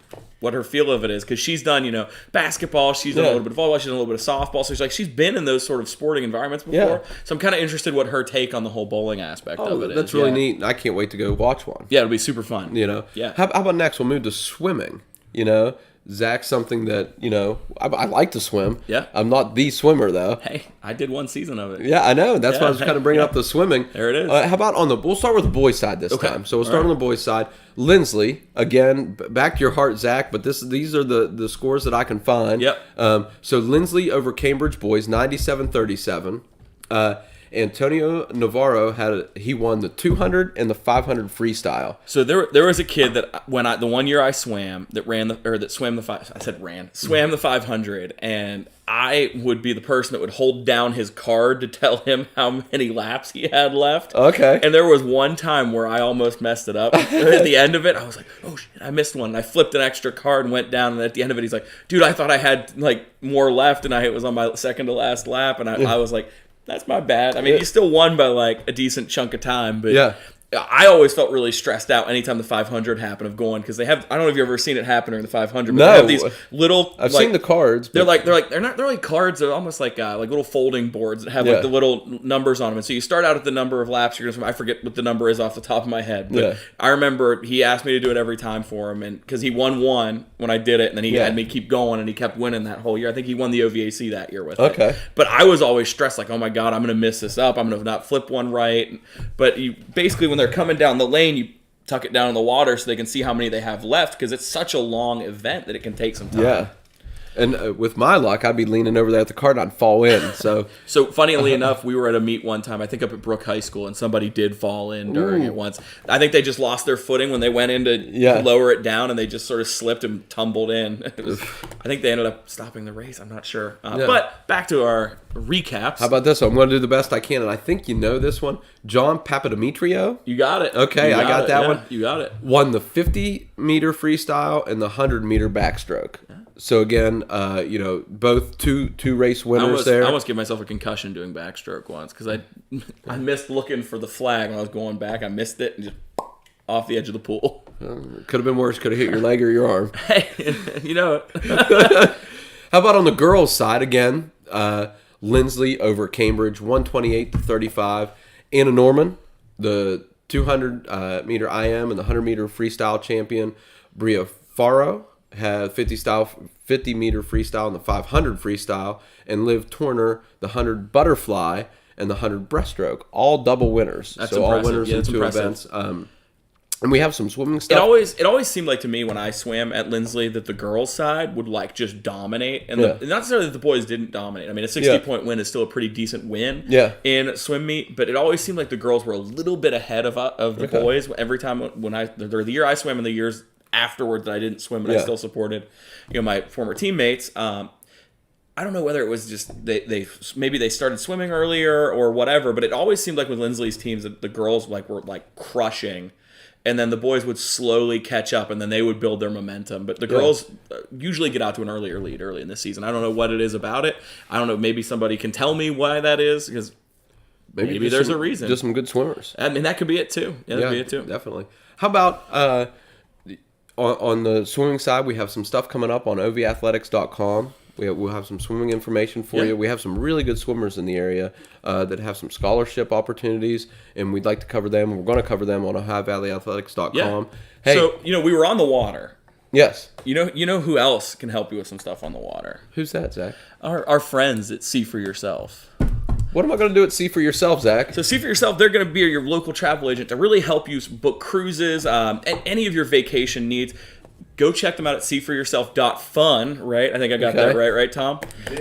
what her feel of it is, because she's done basketball, she's done a little bit of volleyball, she's done a little bit of softball. So she's been in those sort of sporting environments before. So I'm kind of interested what her take on the whole bowling aspect of it is. That's really neat. I can't wait to go watch one. Yeah, it'll be super fun. Yeah. How about next? We'll move to swimming. Zach's something that, I like to swim. Yeah. I'm not the swimmer, though. Hey, I did one season of it. Yeah, I know. That's why I was kind of bringing up the swimming. There it is. How about we'll start with the boys' side this time. So we'll start on the boys' side. Lindsley, again, back to your heart, Zach, but these are the scores that I can find. Yep. So Lindsley over Cambridge boys, 97-37. Antonio Navarro he won the 200 and the 500 freestyle. So there was a kid that the 1 year I swam that swam the 500, and I would be the person that would hold down his card to tell him how many laps he had left. Okay. And there was one time where I almost messed it up. At the end of it, I was like, oh shit, I missed one. And I flipped an extra card and went down, and at the end of it, he's like, dude, I thought I had more left, and it was on my second to last lap, and I was like, that's my bad. I mean, you still won by a decent chunk of time, but I always felt really stressed out anytime the 500 happened of going, because they have, I don't know if you've ever seen it happen during the 500, but they have these little, I've seen the cards. They're not really cards. They're almost like little folding boards that have the little numbers on them. And so you start out at the number of laps you're going to swim. I forget what the number is off the top of my head, but I remember he asked me to do it every time for him, and because he won one when I did it, and then he had me keep going, and he kept winning that whole year. I think he won the OVAC that year with it. But I was always stressed, like, oh my God, I'm going to miss this up. I'm going to not flip one right. But you basically, when they're coming down the lane, you tuck it down in the water so they can see how many they have left, because it's such a long event that it can take some time. Yeah. And with my luck, I'd be leaning over there at the card and I'd fall in. So funnily enough, we were at a meet one time, I think up at Brook High School, and somebody did fall in during it once. I think they just lost their footing when they went in to lower it down, and they just sort of slipped and tumbled in. I think they ended up stopping the race. I'm not sure. But back to our recaps. How about this one? I'm going to do the best I can, and I think you know this one. John Papadimitriou. You got it. Okay, I got that one. You got it. Won the 50-meter freestyle and the 100-meter backstroke. So again, both two race winners there. I almost gave myself a concussion doing backstroke once, because I missed looking for the flag when I was going back. I missed it and just off the edge of the pool. Could have been worse. Could have hit your leg or your arm. Hey, you know it. How about on the girls' side again? Lindsley over at Cambridge, 128-35. Anna Norman, the 200 meter IM and the 100 meter freestyle champion. Bria Faro had 50 meter freestyle and the 500 freestyle, and Liv Turner the 100 butterfly and the 100 breaststroke, all double winners. That's so impressive. all winners in 2 impressive. events. And we have some swimming stuff. It always seemed like to me when I swam at Lindsley that the girls' side would like just dominate, and not necessarily that the boys didn't dominate. I mean, a 60-point win is still a pretty decent win in swim meet, but it always seemed like the girls were a little bit ahead of the boys every time the year I swam and the years afterward that I didn't swim and I still supported my former teammates. I don't know whether it was just maybe they started swimming earlier or whatever, but it always seemed like with Lindsley's teams that the girls were crushing. And then the boys would slowly catch up, and then they would build their momentum. But the girls usually get out to an earlier lead early in the season. I don't know what it is about it. I don't know. Maybe somebody can tell me why that is, because maybe there's a reason. Just some good swimmers. I mean, that could be it too. Yeah, that could be it too. Definitely. How about on the swimming side? We have some stuff coming up on ovathletics.com. We'll have some swimming information for you. We have some really good swimmers in the area that have some scholarship opportunities, and we'd like to cover them. We're going to cover them on OhioValleyAthletics.com. Yeah. Hey, so, we were on the water. Yes. You know who else can help you with some stuff on the water? Who's that, Zach? Our friends at See For Yourself. What am I going to do at See For Yourself, Zach? So See For Yourself, they're going to be your local travel agent to really help you book cruises and any of your vacation needs. Go check them out at seeforyourself.fun, right? I think I got that right, Tom?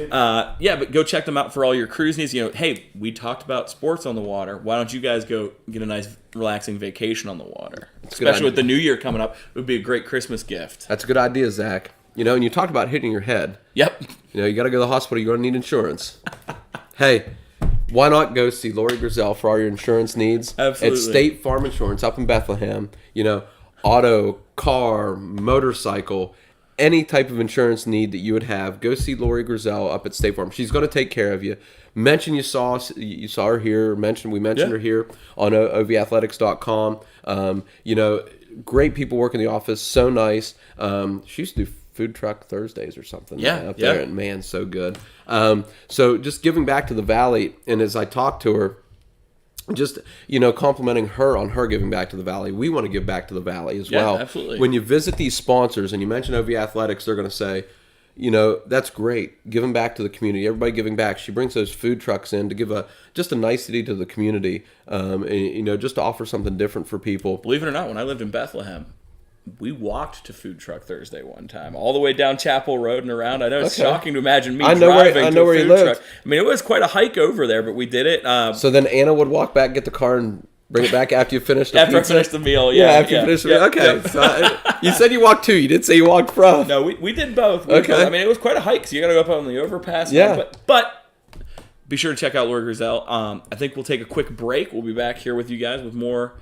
But go check them out for all your cruise needs. Hey, we talked about sports on the water. Why don't you guys go get a nice, relaxing vacation on the water? Especially with the new year coming up, it would be a great Christmas gift. That's a good idea, Zach. And you talked about hitting your head. Yep. You got to go to the hospital. You're going to need insurance. Hey, why not go see Lori Grizel for all your insurance needs? Absolutely. At State Farm Insurance up in Bethlehem. Auto, car, motorcycle, any type of insurance need that you would have, go see Lori Grizel up at State Farm. She's going to take care of you. Mention you saw her here. We mentioned her here on ovathletics.com. Great people work in the office. So nice. She used to do food truck Thursdays or something up there, and man, so good. So just giving back to the Valley, and as I talked to her, just complimenting her on her giving back to the Valley. We want to give back to the Valley as well. Absolutely. When you visit these sponsors and you mention OV Athletics, they're going to say, that's great, giving back to the community. Everybody giving back. She brings those food trucks in to give just a nicety to the community, and, just to offer something different for people. Believe it or not, when I lived in Bethlehem, we walked to Food Truck Thursday one time, all the way down Chapel Road and around. I know it's shocking to imagine me driving to a food truck. I mean, it was quite a hike over there, but we did it. So then Anna would walk back, get the car, and bring it back after you finished the after pizza? I finished the meal, after you finished the meal. Okay. So you said you walked 2. You didn't say you walked from. No, we did both. I mean, it was quite a hike, so you got to go up on the overpass. But be sure to check out Lori Grizel. I think we'll take a quick break. We'll be back here with you guys with more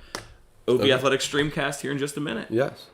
OV Athletics Streamcast here in just a minute. Yes.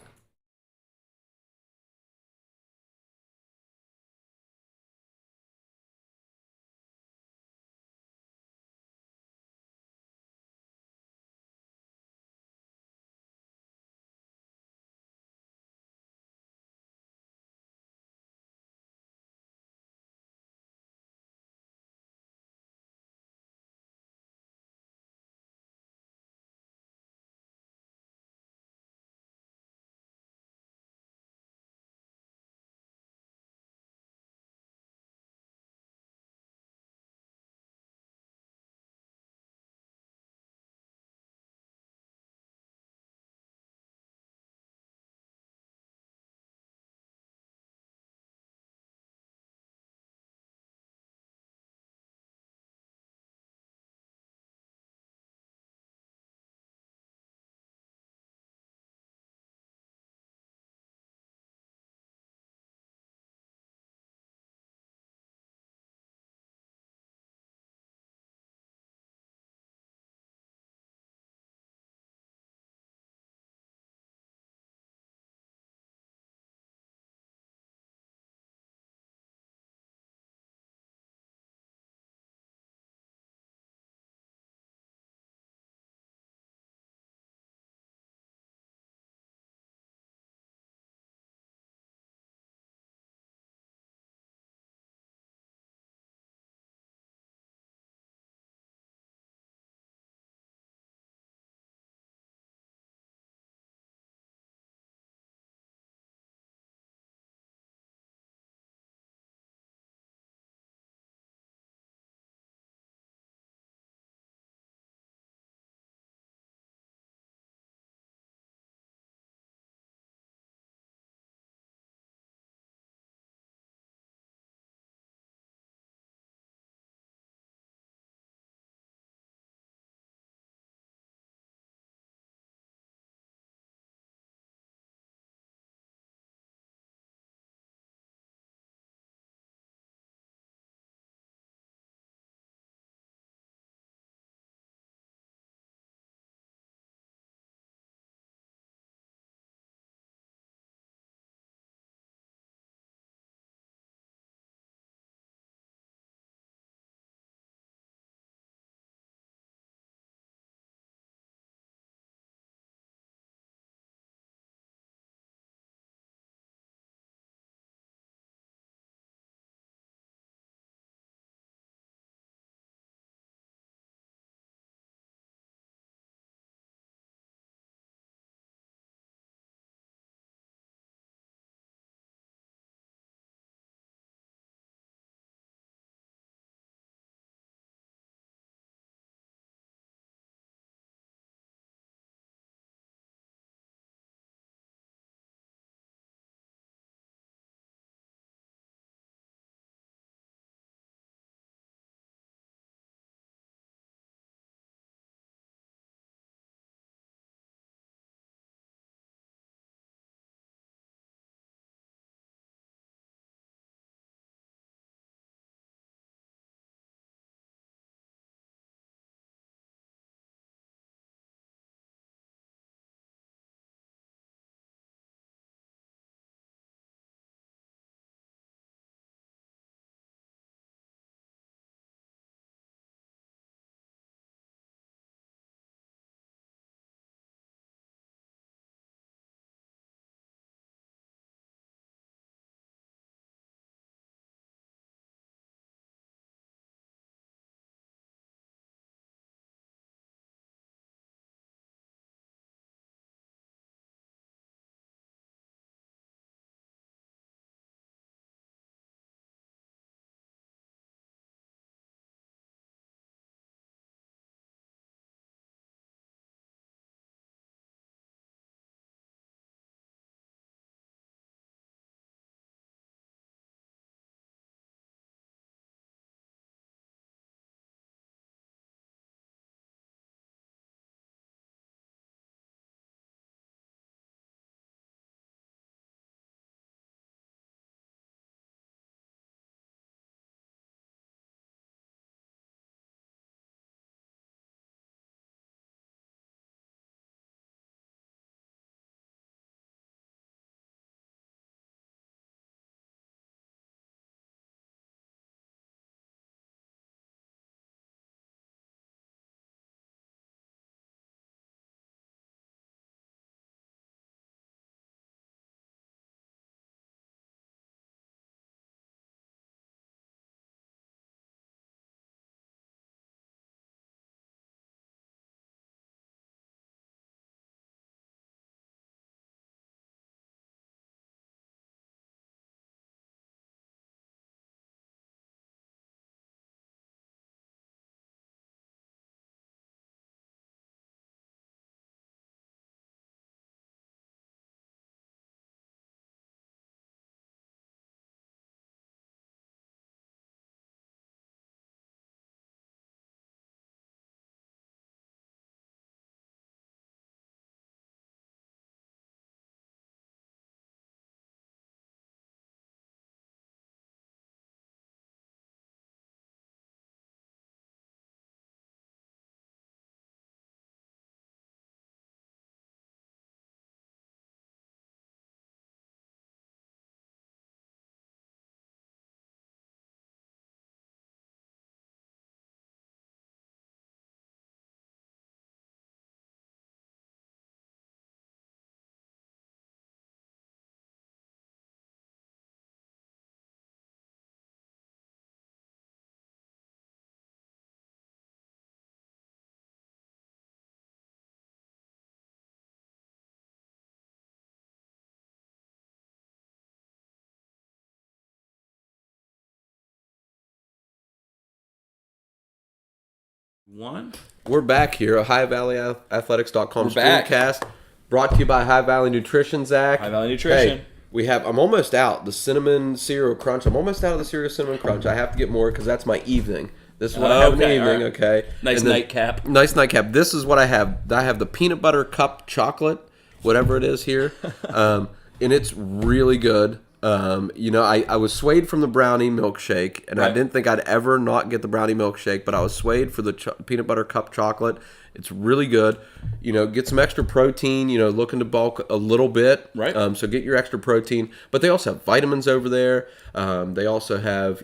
One. We're back here at HighValleyAthletics.com. We're back. STREAMcast, brought to you by High Valley Nutrition, Zach. High Valley Nutrition. Hey, I'm almost out. The cinnamon cereal crunch. I'm almost out of the cereal cinnamon crunch. I have to get more because that's my evening. This is what I have in the evening, right. okay? Nice nightcap. Nice nightcap. This is what I have. I have the peanut butter cup chocolate, whatever it is here. And it's really good. I was swayed from the brownie milkshake, and I didn't think I'd ever not get the brownie milkshake, but I was swayed for the peanut butter cup chocolate. It's really good. Get some extra protein, looking to bulk a little bit. Right. So get your extra protein. But they also have vitamins over there. They also have,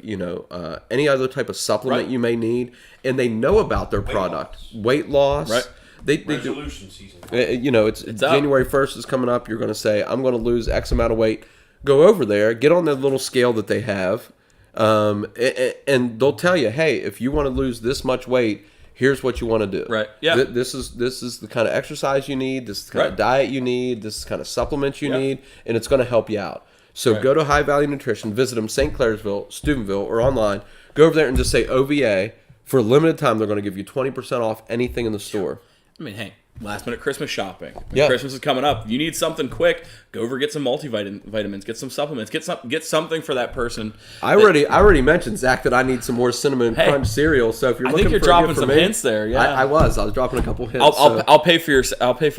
any other type of supplement you may need. And they know about their product. Weight loss. Right. They Resolution do, season. It's January 1st is coming up. You're going to say, I'm going to lose X amount of weight. Go over there, get on that little scale that they have, and they'll tell you, hey, if you want to lose this much weight, here's what you want to do. Right. Yeah. This is the kind of exercise you need. This is the kind of diet you need. This is the kind of supplements you need, and it's going to help you out. So go to High Valley Nutrition, visit them, St. Clairsville, Steubenville, or online. Go over there and just say OVA. For a limited time, they're going to give you 20% off anything in the store. I mean, hey, last minute Christmas shopping. Yeah. Christmas is coming up. You need something quick. Go over, get some multivitamins, get some supplements, get something for that person. I already mentioned, Zach, that I need some more cinnamon crunch cereal. So if you're looking you're for dropping a gift some for me, hints there. Yeah, I was dropping a couple hints. I'll pay for your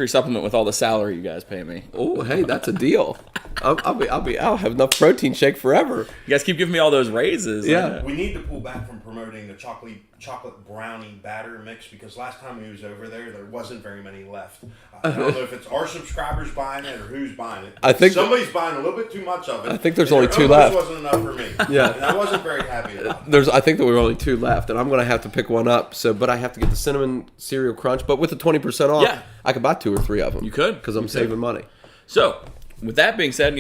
supplement with all the salary you guys pay me. Oh, hey, that's a deal. I'll have enough protein shake forever. You guys keep giving me all those raises. Yeah. We need to pull back from promoting the chocolate brownie batter mix because last time we was over there wasn't very many left. I don't know if it's our subscribers buying it or who's buying it. I think somebody's buying a little bit too much of it. I think there's only 2 left. Wasn't enough for me. Yeah. And I wasn't very happy about it. I think there were only 2 left, and I'm going to have to pick one up. But I have to get the cinnamon cereal crunch. But with the 20% off, I could buy 2 or 3 of them. You could, because I'm saving money. So, with that being said,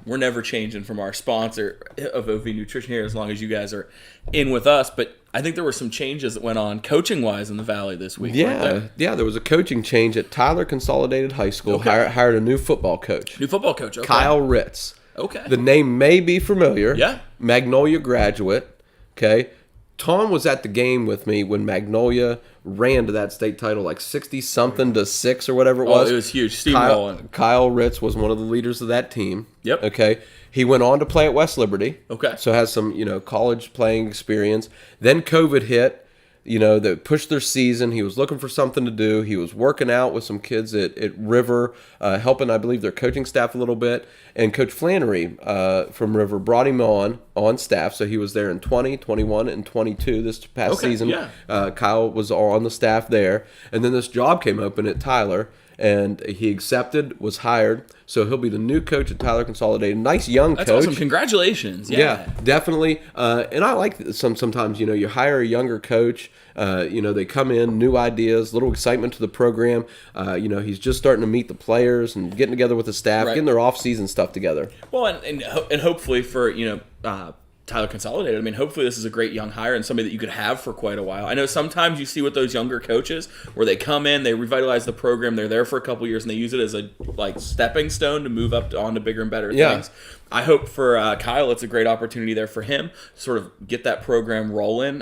we're never changing from our sponsor of OV Nutrition here as long as you guys are in with us. But I think there were some changes that went on coaching-wise in the Valley this week. Yeah, there was a coaching change at Tyler Consolidated High School. Okay. Hired a new football coach. Okay. Kyle Ritz. Okay. The name may be familiar. Yeah. Magnolia graduate. Okay. Tom was at the game with me when Magnolia ran to that state title like 60-something to 6 or whatever it was. It was huge. Steamrolling. Kyle Ritz was one of the leaders of that team. Yep. Okay. He went on to play at West Liberty. Okay. So has some, college playing experience. Then COVID hit. They pushed their season. He was looking for something to do. He was working out with some kids at River, helping, I believe, their coaching staff a little bit. And Coach Flannery from River brought him on staff. So he was there in 20, 21, and 22 this past season. Yeah. Kyle was on the staff there. And then this job came open at Tyler. And he accepted, was hired. So he'll be the new coach at Tyler Consolidated. Nice young coach. That's awesome. Congratulations. Yeah, definitely. And I like sometimes, you hire a younger coach. They come in, new ideas, little excitement to the program. He's just starting to meet the players and getting together with the staff, getting their off-season stuff together. Well, and hopefully for, Tyler Consolidated, I mean, hopefully this is a great young hire and somebody that you could have for quite a while. I know sometimes you see with those younger coaches where they come in, they revitalize the program, they're there for a couple years, and they use it as a stepping stone to move up on to bigger and better things. I hope for Kyle, it's a great opportunity there for him to sort of get that program rolling.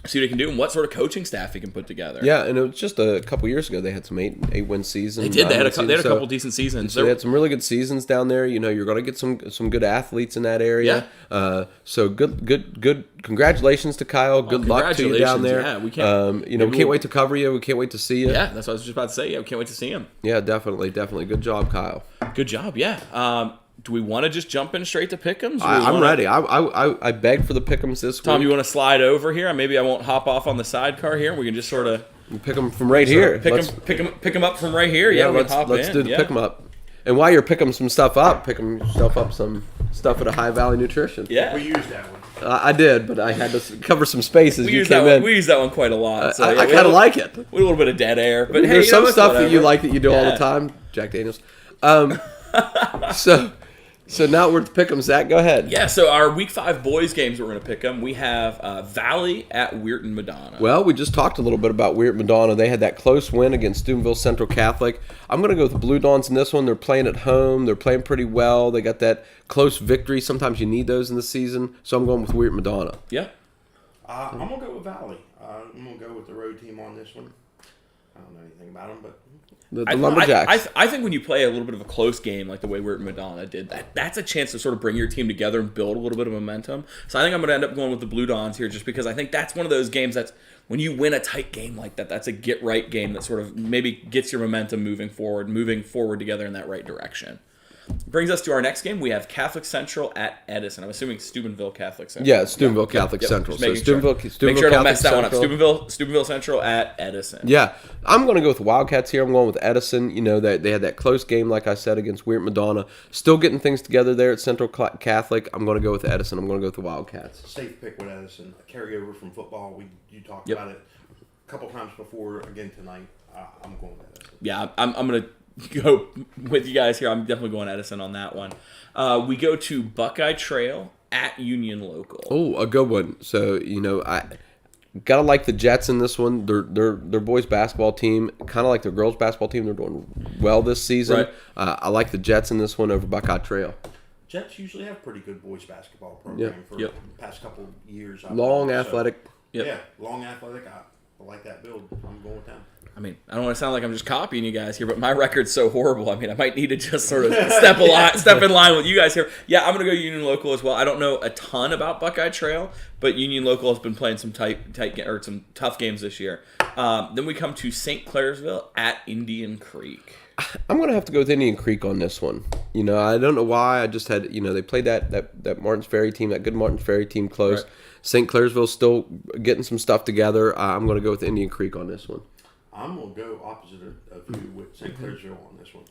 See what he can do and what sort of coaching staff he can put together. Yeah, and it was just a couple years ago they had some 8-win seasons. They did. They had a couple decent seasons. So they had some really good seasons down there. You're going to get some good athletes in that area. Yeah. So good. Congratulations to Kyle. Good luck to you down there. Yeah, we can't. We can't wait to cover you. We can't wait to see you. Yeah, that's what I was just about to say. Yeah, we can't wait to see him. Yeah, definitely. Good job, Kyle. Good job. Yeah. Do we want to just jump in straight to pick'ems? I'm ready. I begged for the pick'ems this week. Tom, you want to slide over here? Maybe I won't hop off on the sidecar here. We can just sort of pick them from right here. Pick them up from right here. Yeah, let's do the pick them up. And while you're picking some stuff up, some stuff at a High Valley Nutrition. Yeah, we used that one. I did, but I had to cover some spaces. We use that one quite a lot. So, I kind of like it. With a little bit of dead air, but there's some stuff that you like that you do all the time. Jack Daniels. So now we're to pick them. Zach, go ahead. Yeah, so our Week 5 boys games we're going to pick them. We have Valley at Weirton Madonna. Well, we just talked a little bit about Weirton Madonna. They had that close win against Steubenville Central Catholic. I'm going to go with the Blue Dawns in this one. They're playing at home. They're playing pretty well. They got that close victory. Sometimes you need those in the season. So I'm going with Weirton Madonna. Yeah. I'm going to go with Valley. I'm going to go with the road team on this one. I don't know anything about them, but... The Lumberjacks. I think when you play a little bit of a close game like the way Weird Madonna did, that's a chance to sort of bring your team together and build a little bit of momentum. So I think I'm going to end up going with the Blue Dons here just because I think that's one of those games that's, when you win a tight game like that, that's a get-right game that sort of maybe gets your momentum moving forward together in that right direction. Brings us to our next game. We have Catholic Central at Edison. I'm assuming Steubenville Catholic Central. Yeah, Steubenville Catholic Central. So Steubenville Make sure I don't mess that one up. Central. Steubenville Central at Edison. Yeah, I'm going to go with the Wildcats here. I'm going with Edison. You know, they had that close game, like I said, against Weird Madonna. Still getting things together there at Central Catholic. I'm going to go with Edison. I'm going to go with the Wildcats. Safe pick with Edison. A carryover from football. You talked about it a couple times before. Again tonight. I'm going with Edison. Yeah, I'm going to go with you guys here. I'm definitely going Edison on that one. We go to Buckeye Trail at Union Local. Oh, a good one. So, you know, I gotta like the Jets in this one. Their boys basketball team, kind of like their girls basketball team. They're doing well this season. Right. I like the Jets in this one over Buckeye Trail. Jets usually have pretty good boys basketball program for the past couple years. Long, athletic. Yeah, long athletic. I like that build. I'm going with them. I mean, I don't want to sound like I'm just copying you guys here, but my record's so horrible. I mean, I might need to just sort of step in line with you guys here. Yeah, I'm going to go Union Local as well. I don't know a ton about Buckeye Trail, but Union Local has been playing some some tough games this year. Then we come to St. Clairsville at Indian Creek. I'm going to have to go with Indian Creek on this one. You know, I don't know why. I just had, you know, they played that Martins Ferry team, that good Martins Ferry team close. Right. St. Clairsville's still getting some stuff together. I'm going to go with Indian Creek on this one. I'm going to go opposite of you with St. Clairsville on this one.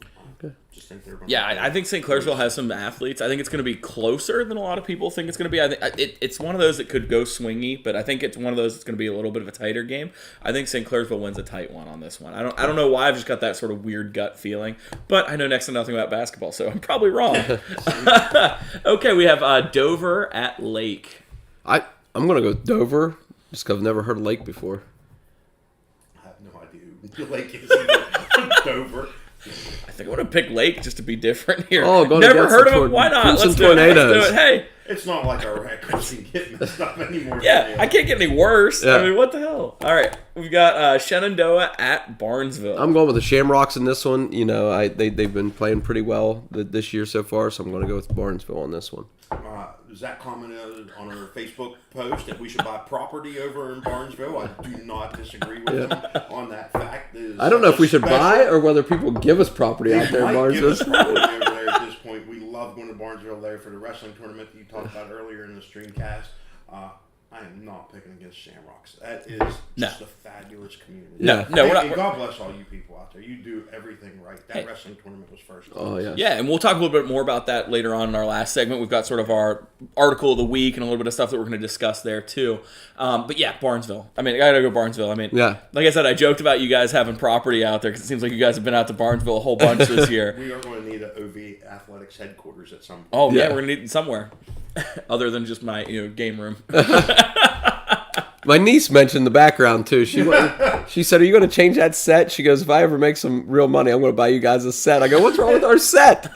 Okay. Just think they're I think St. Clairsville has some athletes. I think it's going to be closer than a lot of people think it's going to be. I think it's one of those that could go swingy, but I think it's one of those that's going to be a little bit of a tighter game. I think St. Clairsville wins a tight one on this one. I don't know why. I've just got that sort of weird gut feeling, but I know next to nothing about basketball, so I'm probably wrong. Okay, we have Dover at Lake. I'm going to go with Dover just because I've never heard of Lake before. Lake is Dover. I think I want to pick Lake just to be different here. Oh, never heard of him. Why not? Let's do it. Hey, it's not like our records can get messed up anymore. Yeah, I can't get any worse. Yeah. I mean, what the hell? All right, we've got Shenandoah at Barnesville. I'm going with the Shamrocks in this one. You know, they've been playing pretty well this year so far, so I'm going to go with Barnesville on this one. Zach commented on our Facebook post that we should buy property over in Barnesville. I do not disagree with him on that fact. I don't know if we should buy or whether people give us property out there in Barnesville. Give us property over there at this point. We love going to Barnesville there for the wrestling tournament that you talked about earlier in the STREAMcast. I am not picking against Shamrocks. That is just a fabulous community. No, and God bless all you people out there. You do everything right. That wrestling tournament was first. Oh, yeah. Yeah, and we'll talk a little bit more about that later on in our last segment. We've got sort of our article of the week and a little bit of stuff that we're going to discuss there, too. But yeah, Barnesville. I mean, I got to go Barnesville. I mean, like I said, I joked about you guys having property out there because it seems like you guys have been out to Barnesville a whole bunch this year. We are going to need an OV Athletics headquarters at some point. Oh, yeah, we're going to need it somewhere. Other than just my game room. My niece mentioned the background too. She said, "Are you going to change that set?" She goes, "If I ever make some real money, I'm going to buy you guys a set." I go, "What's wrong with our set?"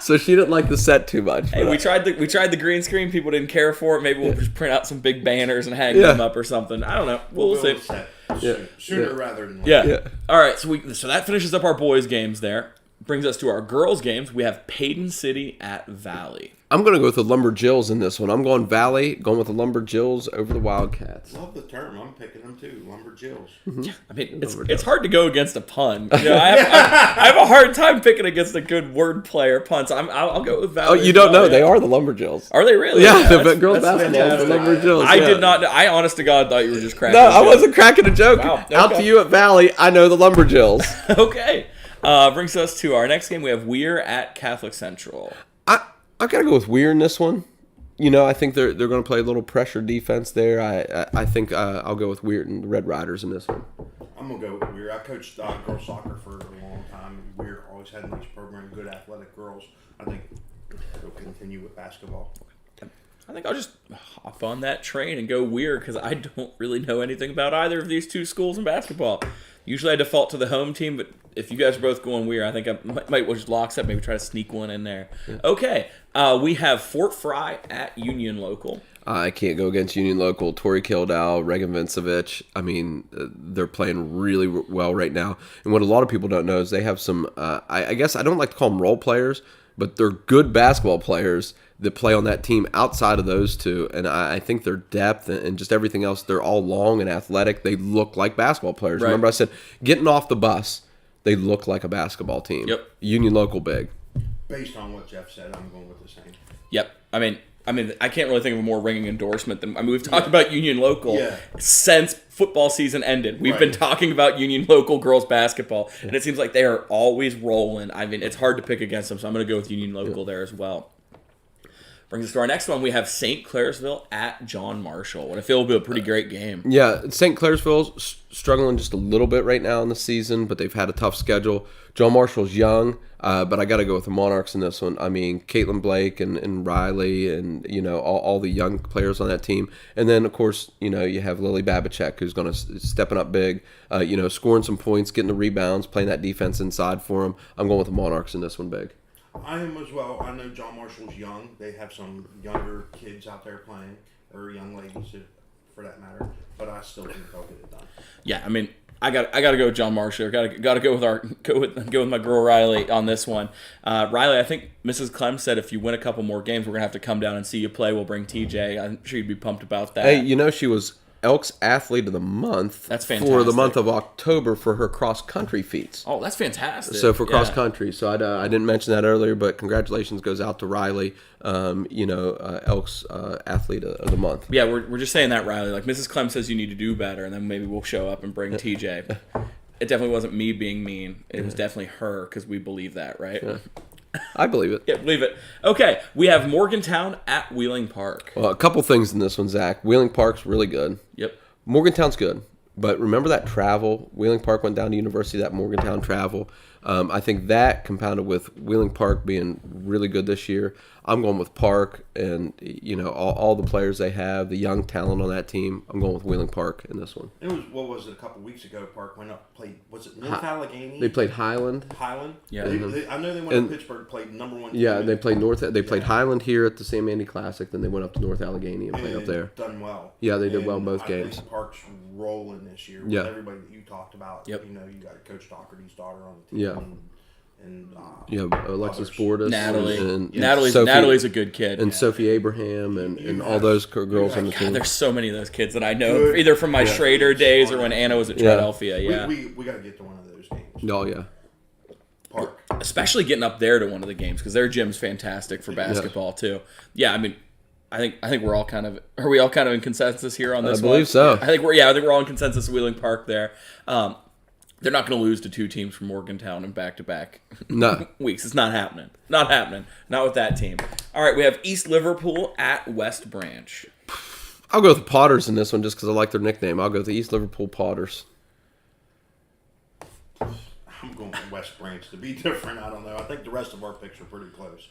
So she didn't like the set too much. Hey, we tried the green screen. People didn't care for it. Maybe we'll just print out some big banners and hang them up or something. I don't know. We'll see. Sooner rather than later. Yeah. All right. So that finishes up our boys' games there. Brings us to our girls' games. We have Payton City at Valley. I'm going to go with the Lumberjills in this one. I'm going Valley, going with the Lumberjills over the Wildcats. Love the term. I'm picking them too. Lumberjills. Mm-hmm. I mean, it's hard to go against a pun. You know, I have a hard time picking against a good wordplay or punts. I'll go with Valley. Oh, you don't know? Yeah. They are the Lumberjills. Are they really? Yeah, the girls basketball is the Lumberjills. I did not. I honest to God thought you were just cracking. No, I wasn't cracking a joke. Wow. Okay. Out to you at Valley. I know the Lumberjills. Okay. Brings us to our next game. We have Weir at Catholic Central. I gotta go with Weir in this one. You know, I think they're going to play a little pressure defense there. I think I'll go with Weir and the Red Riders in this one. I'm gonna go with Weir. I coached girls soccer for a long time. Weir always had in these programs good athletic girls. I think they'll continue with basketball. I think I'll just hop on that train and go Weir because I don't really know anything about either of these two schools in basketball. Usually I default to the home team, but if you guys are both going Weir, I think I might just lock up, maybe try to sneak one in there. Yeah. Okay, we have Fort Fry at Union Local. I can't go against Union Local. Tori Kildau, Regan Vincevich. I mean, they're playing really well right now. And what a lot of people don't know is they have some, I guess I don't like to call them role players, but they're good basketball players that play on that team outside of those two. And I think their depth and just everything else, they're all long and athletic. They look like basketball players. Right. Remember I said, getting off the bus, they look like a basketball team. Yep. Union Local big. Based on what Jeff said, I'm going with the same. Yep. I mean, I can't really think of a more ringing endorsement than we've talked about Union Local since football season ended. We've been talking about Union Local girls basketball, and it seems like they are always rolling. I mean, it's hard to pick against them, so I'm going to go with Union Local there as well. Brings us to our next one. We have St. Clairsville at John Marshall. What I feel will be a pretty great game. Yeah, St. Clairsville's struggling just a little bit right now in the season, but they've had a tough schedule. John Marshall's young, but I got to go with the Monarchs in this one. I mean, Caitlin Blake and Riley and, all the young players on that team. And then, of course, you have Lily Babachek, who's going to stepping up big, scoring some points, getting the rebounds, playing that defense inside for them. I'm going with the Monarchs in this one big. I am as well. I know John Marshall's young. They have some younger kids out there playing, or young ladies for that matter. But I still think they'll get it done. Yeah, I mean, I got to go with John Marshall. Got to go with my girl Riley on this one. Riley, I think Mrs. Clem said if you win a couple more games, we're gonna have to come down and see you play. We'll bring TJ. I'm sure you'd be pumped about that. Hey, she was Elks Athlete of the Month. That's fantastic. For the month of October for her cross country feats. Oh, that's fantastic. So for cross country, so I didn't mention that earlier, but congratulations goes out to Riley. Elks Athlete of the Month. Yeah, we're just saying that, Riley. Like Mrs. Clem says, you need to do better, and then maybe we'll show up and bring TJ. It definitely wasn't me being mean. It was definitely her because we believe that, right? Yeah. I believe it. Yeah, believe it. Okay, we have Morgantown at Wheeling Park. Well, a couple things in this one, Zach. Wheeling Park's really good. Yep. Morgantown's good. But remember that travel? Wheeling Park went down to University, that Morgantown travel. I think that compounded with Wheeling Park being really good this year. I'm going with Park and, all the players they have, the young talent on that team. I'm going with Wheeling Park in this one. It was a couple weeks ago, Park went up, played, was it North Allegheny? They played Highland. Yeah. Mm-hmm. I know they went to Pittsburgh, played number one. Yeah, they played played Highland here at the Sam Andy Classic, then they went up to North Allegheny and played up there. Done well. Yeah, they did well both games. I think Park's rolling this year with everybody that you talked about. Yep. You got Coach Doherty's daughter on the team. Yeah. And Alexis Bordas, Natalie. and Natalie's a good kid. And Sophie Abraham and all those girls on the team. There's so many of those kids that I know, either from my Schrader days or when Anna was at Philadelphia. Yeah, we got to get to one of those games. Oh yeah, Park, especially getting up there to one of the games because their gym's fantastic for basketball too. Yeah, I mean, I think we're all kind of in consensus here on this. I believe so. I think we're all in consensus. Wheeling Park there. They're not going to lose to two teams from Morgantown in back-to-back weeks. It's not happening. Not happening. Not with that team. All right, we have East Liverpool at West Branch. I'll go with the Potters in this one just because I like their nickname. I'll go with the East Liverpool Potters. I'm going with West Branch to be different. I don't know. I think the rest of our picks are pretty close,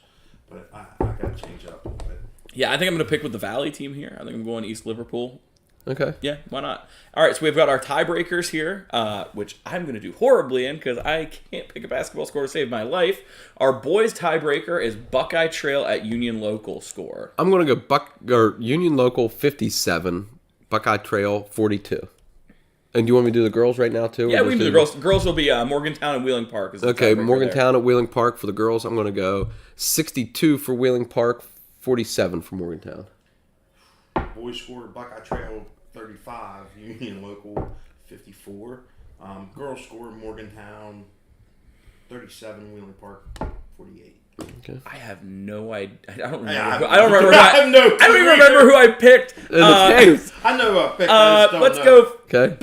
but I got to change it up a little bit. Yeah, I think I'm going to pick with the Valley team here. I think I'm going East Liverpool. Okay. Yeah, why not? All right, so we've got our tiebreakers here, which I'm going to do horribly in because I can't pick a basketball score to save my life. Our boys' tiebreaker is Buckeye Trail at Union Local score. I'm going to go Union Local 57, Buckeye Trail 42. And do you want me to do the girls right now too? Yeah, we can do the girls. Girls will be Morgantown and Wheeling Park. Okay, Morgantown at Wheeling Park for the girls. I'm going to go 62 for Wheeling Park, 47 for Morgantown. Boys score Buckeye Trail 35, Union Local 54. Girls score Morgantown 37, Wheeling Park 48. Okay. I have no idea. I don't remember. I don't even remember who I picked. I know I picked. Let's go. Okay.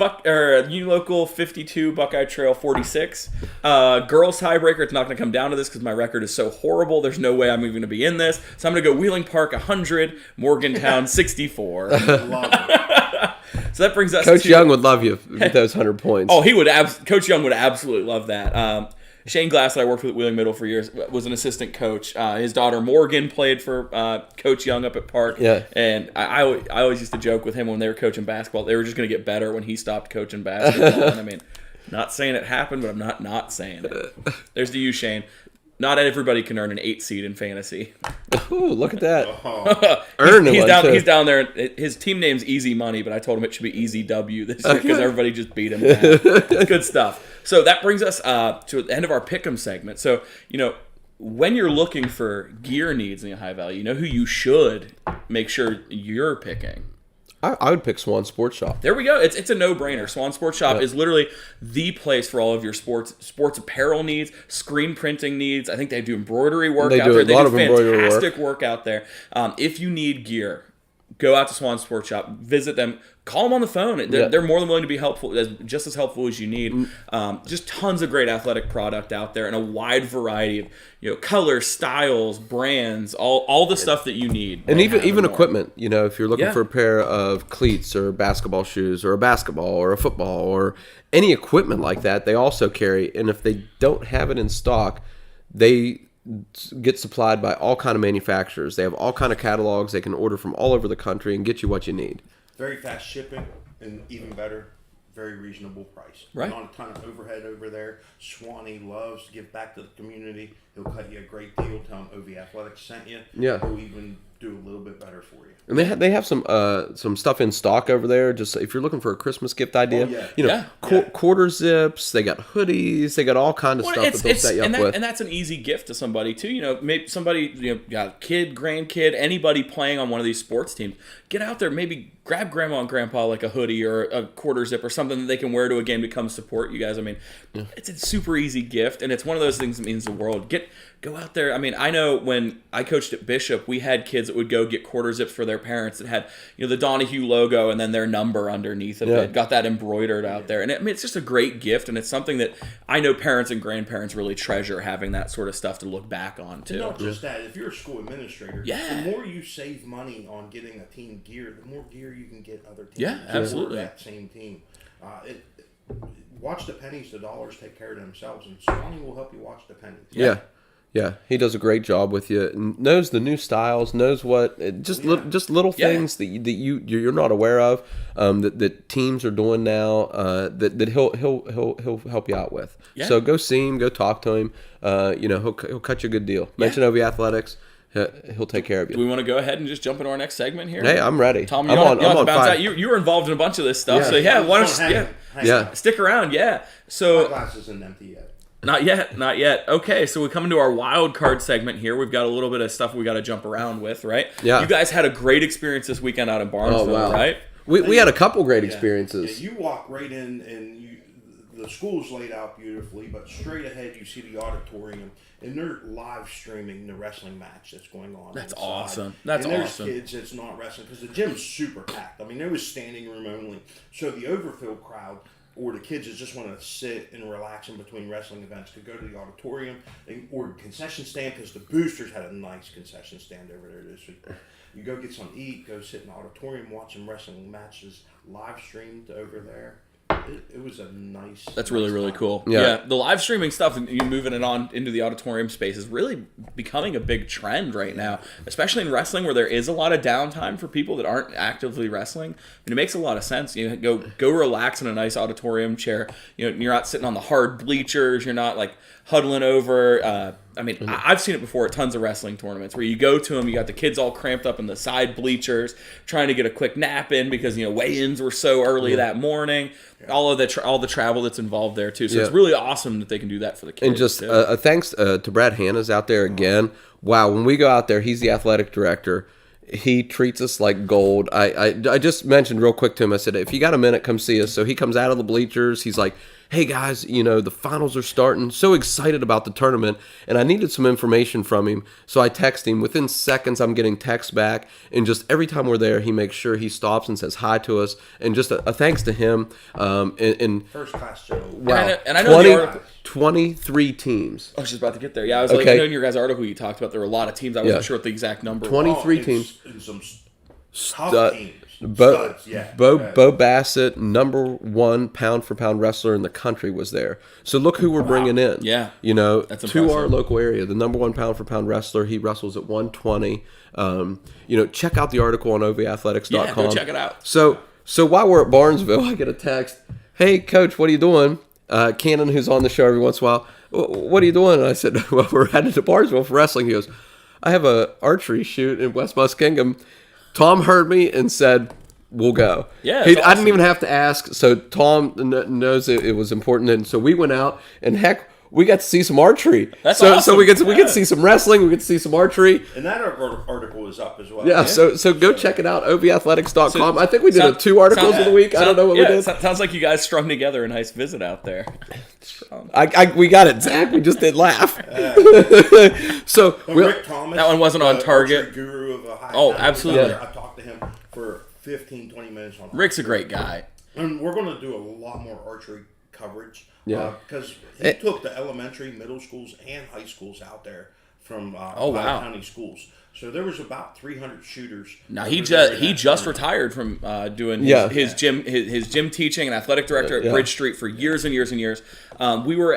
Union Local 52, Buckeye Trail 46. Girls tiebreaker. It's not going to come down to this because my record is so horrible. There's no way I'm even going to be in this. So I'm going to go Wheeling Park 100, Morgantown 64. Love it. So that brings us. Coach Young would love you with those 100 points. Oh, he would. Coach Young would absolutely love that. Shane Glass, that I worked with at Wheeling Middle for years, was an assistant coach. His daughter Morgan played for Coach Young up at Park. Yeah. And I always used to joke with him when they were coaching basketball. They were just going to get better when he stopped coaching basketball. And I mean, not saying it happened, but I'm not saying it. There's to you, Shane. not everybody can earn an 8 seed in fantasy. Ooh, look at that. He's down there. His team name's Easy Money, but I told him it should be Easy W this year because everybody just beat him. It's good stuff. So that brings us to the end of our Pick'em segment. So, when you're looking for gear needs in the high value, who you should make sure you're picking. I would pick Swan Sports Shop. There we go. It's a no-brainer. Swan Sports Shop is literally the place for all of your sports apparel needs, screen printing needs. I think they do embroidery work out there. They do fantastic work out there. If you need gear, go out to Swan Sports Shop, visit them, call them on the phone. They're more than willing to be helpful, just as helpful as you need. Just tons of great athletic product out there and a wide variety of colors, styles, brands, all the stuff that you need. And even equipment. If you're looking for a pair of cleats or basketball shoes or a basketball or a football or any equipment like that, they also carry. And if they don't have it in stock, they get supplied by all kind of manufacturers. They have all kind of catalogs. They can order from all over the country and get you what you need. Very fast shipping, and even better, very reasonable price. Right. Not a ton of overhead over there. Swanee loves to give back to the community. He'll cut you a great deal. Tell him OV Athletics sent you. Yeah. He'll even do a little bit better for you. And they have some stuff in stock over there. Just if you're looking for a Christmas gift idea, quarter zips. They got hoodies. They got all kind of stuff that they'll set you up with. And that's an easy gift to somebody too. Maybe somebody got a kid, grandkid, anybody playing on one of these sports teams. Get out there, maybe grab grandma and grandpa like a hoodie or a quarter zip or something that they can wear to a game to come support you guys. I mean, it's a super easy gift, and it's one of those things that means the world. Go out there. I mean, I know when I coached at Bishop, we had kids that would go get quarter zips for their parents that had, the Donahue logo and then their number underneath of it. Got that embroidered out there. And it's just a great gift, and it's something that I know parents and grandparents really treasure, having that sort of stuff to look back on, too. And not just that. If you're a school administrator, the more you save money on getting a team gear, the more gear you can get other teams for that same team. Watch the pennies, the dollars take care of themselves, and Swanee will help you watch the pennies. Yeah, he does a great job with you. Knows the new styles. Knows what just little things that you're not aware of that teams are doing now that he'll help you out with. Yeah. So go see him. Go talk to him. He'll cut you a good deal. Mention OV Athletics. He'll take care of you. Do we want to go ahead and just jump into our next segment here? Hey, I'm ready. Tom, I'm on fire. You were involved in a bunch of this stuff, so why don't stick around? Yeah. So my glass isn't empty yet. Not yet. Okay, so we come into our wild card segment here. We've got a little bit of stuff we got to jump around with, right? Yeah. You guys had a great experience this weekend out in Barnesville, right? We had a couple great experiences. Yeah, you walk right in, and the school's laid out beautifully, but straight ahead you see the auditorium, and they're live streaming the wrestling match that's going on. That's inside. Awesome. There's kids that's not wrestling because the gym's super packed. I mean, there was standing room only. So the overfill crowd, or the kids that just want to sit and relax in between wrestling events, could go to the auditorium or concession stand, because the Boosters had a nice concession stand over there this week. You go get something to eat, go sit in the auditorium, watch some wrestling matches live streamed over there. It was a nice. That's really cool. Yeah, the live streaming stuff and you moving it on into the auditorium space is really becoming a big trend right now, especially in wrestling where there is a lot of downtime for people that aren't actively wrestling. And it makes a lot of sense. You go relax in a nice auditorium chair. You're not sitting on the hard bleachers. You're not like huddling over. I've seen it before at tons of wrestling tournaments where you go to them, you got the kids all cramped up in the side bleachers trying to get a quick nap in because weigh-ins were so early that morning. All the travel that's involved there too. So it's really awesome that they can do that for the kids. And just thanks to Brad Hanna's out there again. Wow, when we go out there, he's the athletic director. He treats us like gold. I just mentioned real quick to him, I said, if you got a minute, come see us. So he comes out of the bleachers. He's like, hey guys, the finals are starting. So excited about the tournament. And I needed some information from him. So I text him. Within seconds, I'm getting texts back. And just every time we're there, he makes sure he stops and says hi to us. And just a thanks to him. First class Joe. Wow. And I know the article. 23 teams. I was just about to get there. Yeah, I was like, in your guys' article you talked about there were a lot of teams. I wasn't sure what the exact number was. 23 teams. And some tough teams. Bo Bassett, #1 pound-for-pound wrestler in the country, was there. So look who we're bringing in. Yeah. That's to our local area. The #1 pound-for-pound wrestler, he wrestles at 120. Check out the article on ovathletics.com. Yeah, go check it out. So while we're at Barnesville, I get a text. Hey, Coach, what are you doing? Cannon, who's on the show every once in a while, what are you doing? And I said, well, we're headed to Barnesville for wrestling. He goes, I have a archery shoot in West Muskingum. Tom heard me and said, we'll go. Yeah, I that's didn't awesome. even have to ask. So Tom knows it was important. And so we went out, and heck, we got to see some archery. That's so awesome. we get to see some wrestling. We get to see some archery. And that article is up as well. Yeah, so go check it out, ovathletics.com. So- I think we did 2 articles of the week. I don't know what we did. Sounds like you guys strung together a nice visit out there. We got it, Zach. We just did laugh. So Rick Thomas, That one wasn't on the target. archery guru of Ohio. Oh, absolutely. I talked to him for 15, 20 minutes on Rick's a great guy. And we're going to do a lot more archery coverage. Yeah. Because he took the elementary, middle schools, and high schools out there from wow. County schools. So there was about 300 shooters. Now he just retired from doing his gym teaching and athletic director at Bridge Street for years and years and years. We were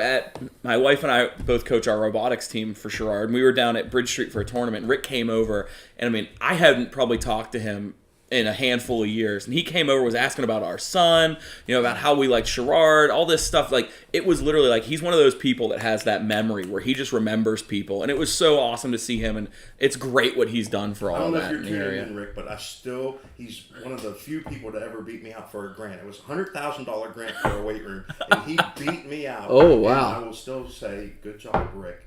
my wife and I both coach our robotics team for Sherrard, and we were down at Bridge Street for a tournament. Rick came over, and I mean, I hadn't probably talked to him in a handful of years, and he came over, was asking about our son, about how we like Sherrard, all this stuff. Like, it was literally like he's one of those people that has that memory where he just remembers people, and it was so awesome to see him, and it's great what he's done for all of that in the area. Rick, but he's one of the few people to ever beat me out for a grant. It was a $100,000 grant for a weight room, and he beat me out. Oh, wow. And I will still say, good job, Rick.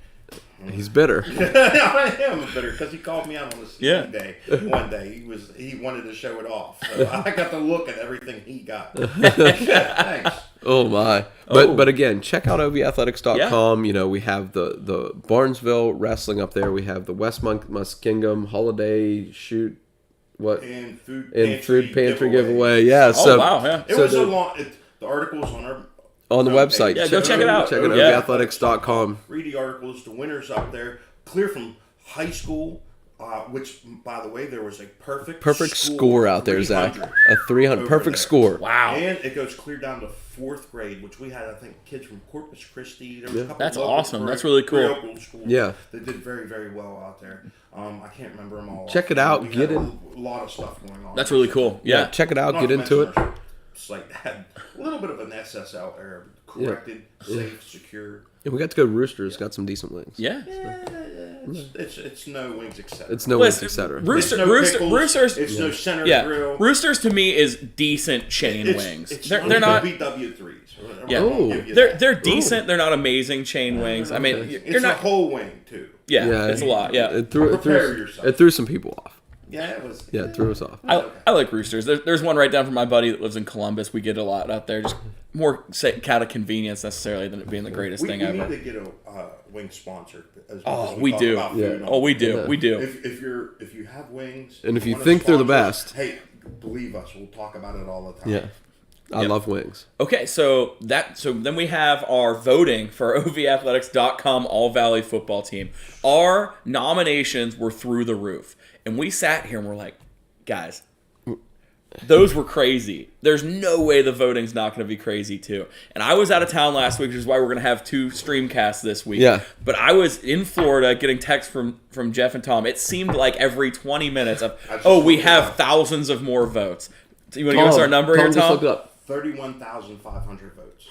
he's bitter. I am bitter because he called me out on the skiing day one day. He wanted to show it off, so I got to look at everything he got. Thanks. Oh my! But again, check out ovathletics.com. We have the Barnesville wrestling up there. We have the West Muskingum holiday shoot. What And food pantry giveaway. Yeah. Oh wow! Yeah. It was a long. The article's on the website. Yeah, go check it out. Check it out. Yeah. ovathletics.com. Read the articles. The winners up there, clear from high school. Which, by the way, there was a perfect score out there, Zach. 300 A 300 perfect there. score. Wow. And it goes clear down to 4th grade, which we had, I think, kids from Corpus Christi. There was a couple That's local awesome. That's really cool. local schools Yeah. that did very, very well out there. I can't remember them all. Check it out. We Get had in. a lot of stuff going on. That's really cool. Yeah. Check it out. Not Get to into it. mention our site had a little bit of an SSL error. Corrected, safe, secure. And we got to go to Roosters. Got some decent wings. Yeah. It's no wings, etc. It's no wings, etc. Roosters. It's no center grill. Roosters to me is decent chain wings. They're not. BW3s. Yeah. Oh. They're decent. They're not amazing chain wings. I mean, It's you're not. a whole wing too. Yeah, it's a lot. Yeah. It threw yourself. it threw some people off. Yeah, it was. Yeah, it threw us off. I like Roosters. There's one right down from my buddy that lives in Columbus. We get a lot out there. Just more out of convenience necessarily than it being the greatest thing ever. We need to get a wing sponsor. We do. Yeah. Oh, we do. Yeah. We do. If you have wings, And if you wanna think they're the sponsor us, best. hey, believe us, we'll talk about it all the time. Yeah. I love wings. Okay, so then we have our voting for ovathletics.com All Valley football team. Our nominations were through the roof. And we sat here and we're like, guys, those were crazy. There's no way the voting's not going to be crazy too. And I was out of town last week, which is why we're going to have 2 streamcasts this week. Yeah. But I was in Florida getting texts from Jeff and Tom. It seemed like every 20 minutes of, we have thousands of more votes. So you want to give us our number here, Just Tom? look it up. 31,500 votes.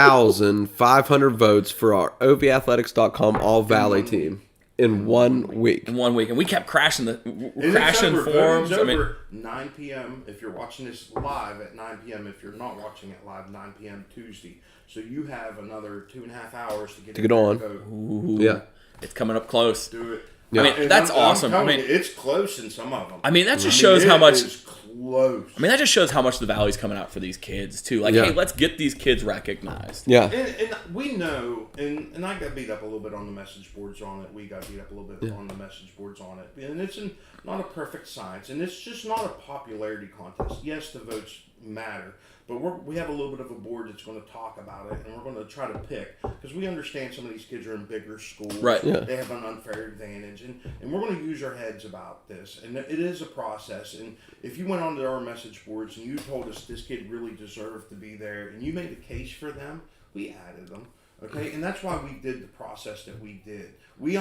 31,500 votes for our ovathletics.com All Valley team in 1 week. In 1 week. And we kept crashing Voting's forums. over 9 p.m. if you're watching this live at 9 p.m. If you're not watching it live, 9 p.m. Tuesday. So you have another 2.5 hours to get on. Vote. Ooh, Yeah. It's coming up close. Do it. Yeah. I mean, And that's I'm awesome. I telling mean, you, it's close in some of them. I mean, that just shows how much. It is close. I mean, that just shows how much the Valley's coming out for these kids too. Like, Yeah. hey, let's get these kids recognized. Yeah. And we know, and I got beat up a little bit on the message boards on it. We got beat up a little bit on the message boards on it. And it's not a perfect science. And it's just not a popularity contest. Yes, the votes matter. But we have a little bit of a board that's going to talk about it. And we're going to try to pick. Because we understand some of these kids are in bigger schools. Right. Yeah. They have an unfair advantage. And we're going to use our heads about this. And it is a process. And if you went onto our message boards and you told us this kid really deserved to be there and you made a case for them, we added them. Okay, and that's why we did the process that we did. We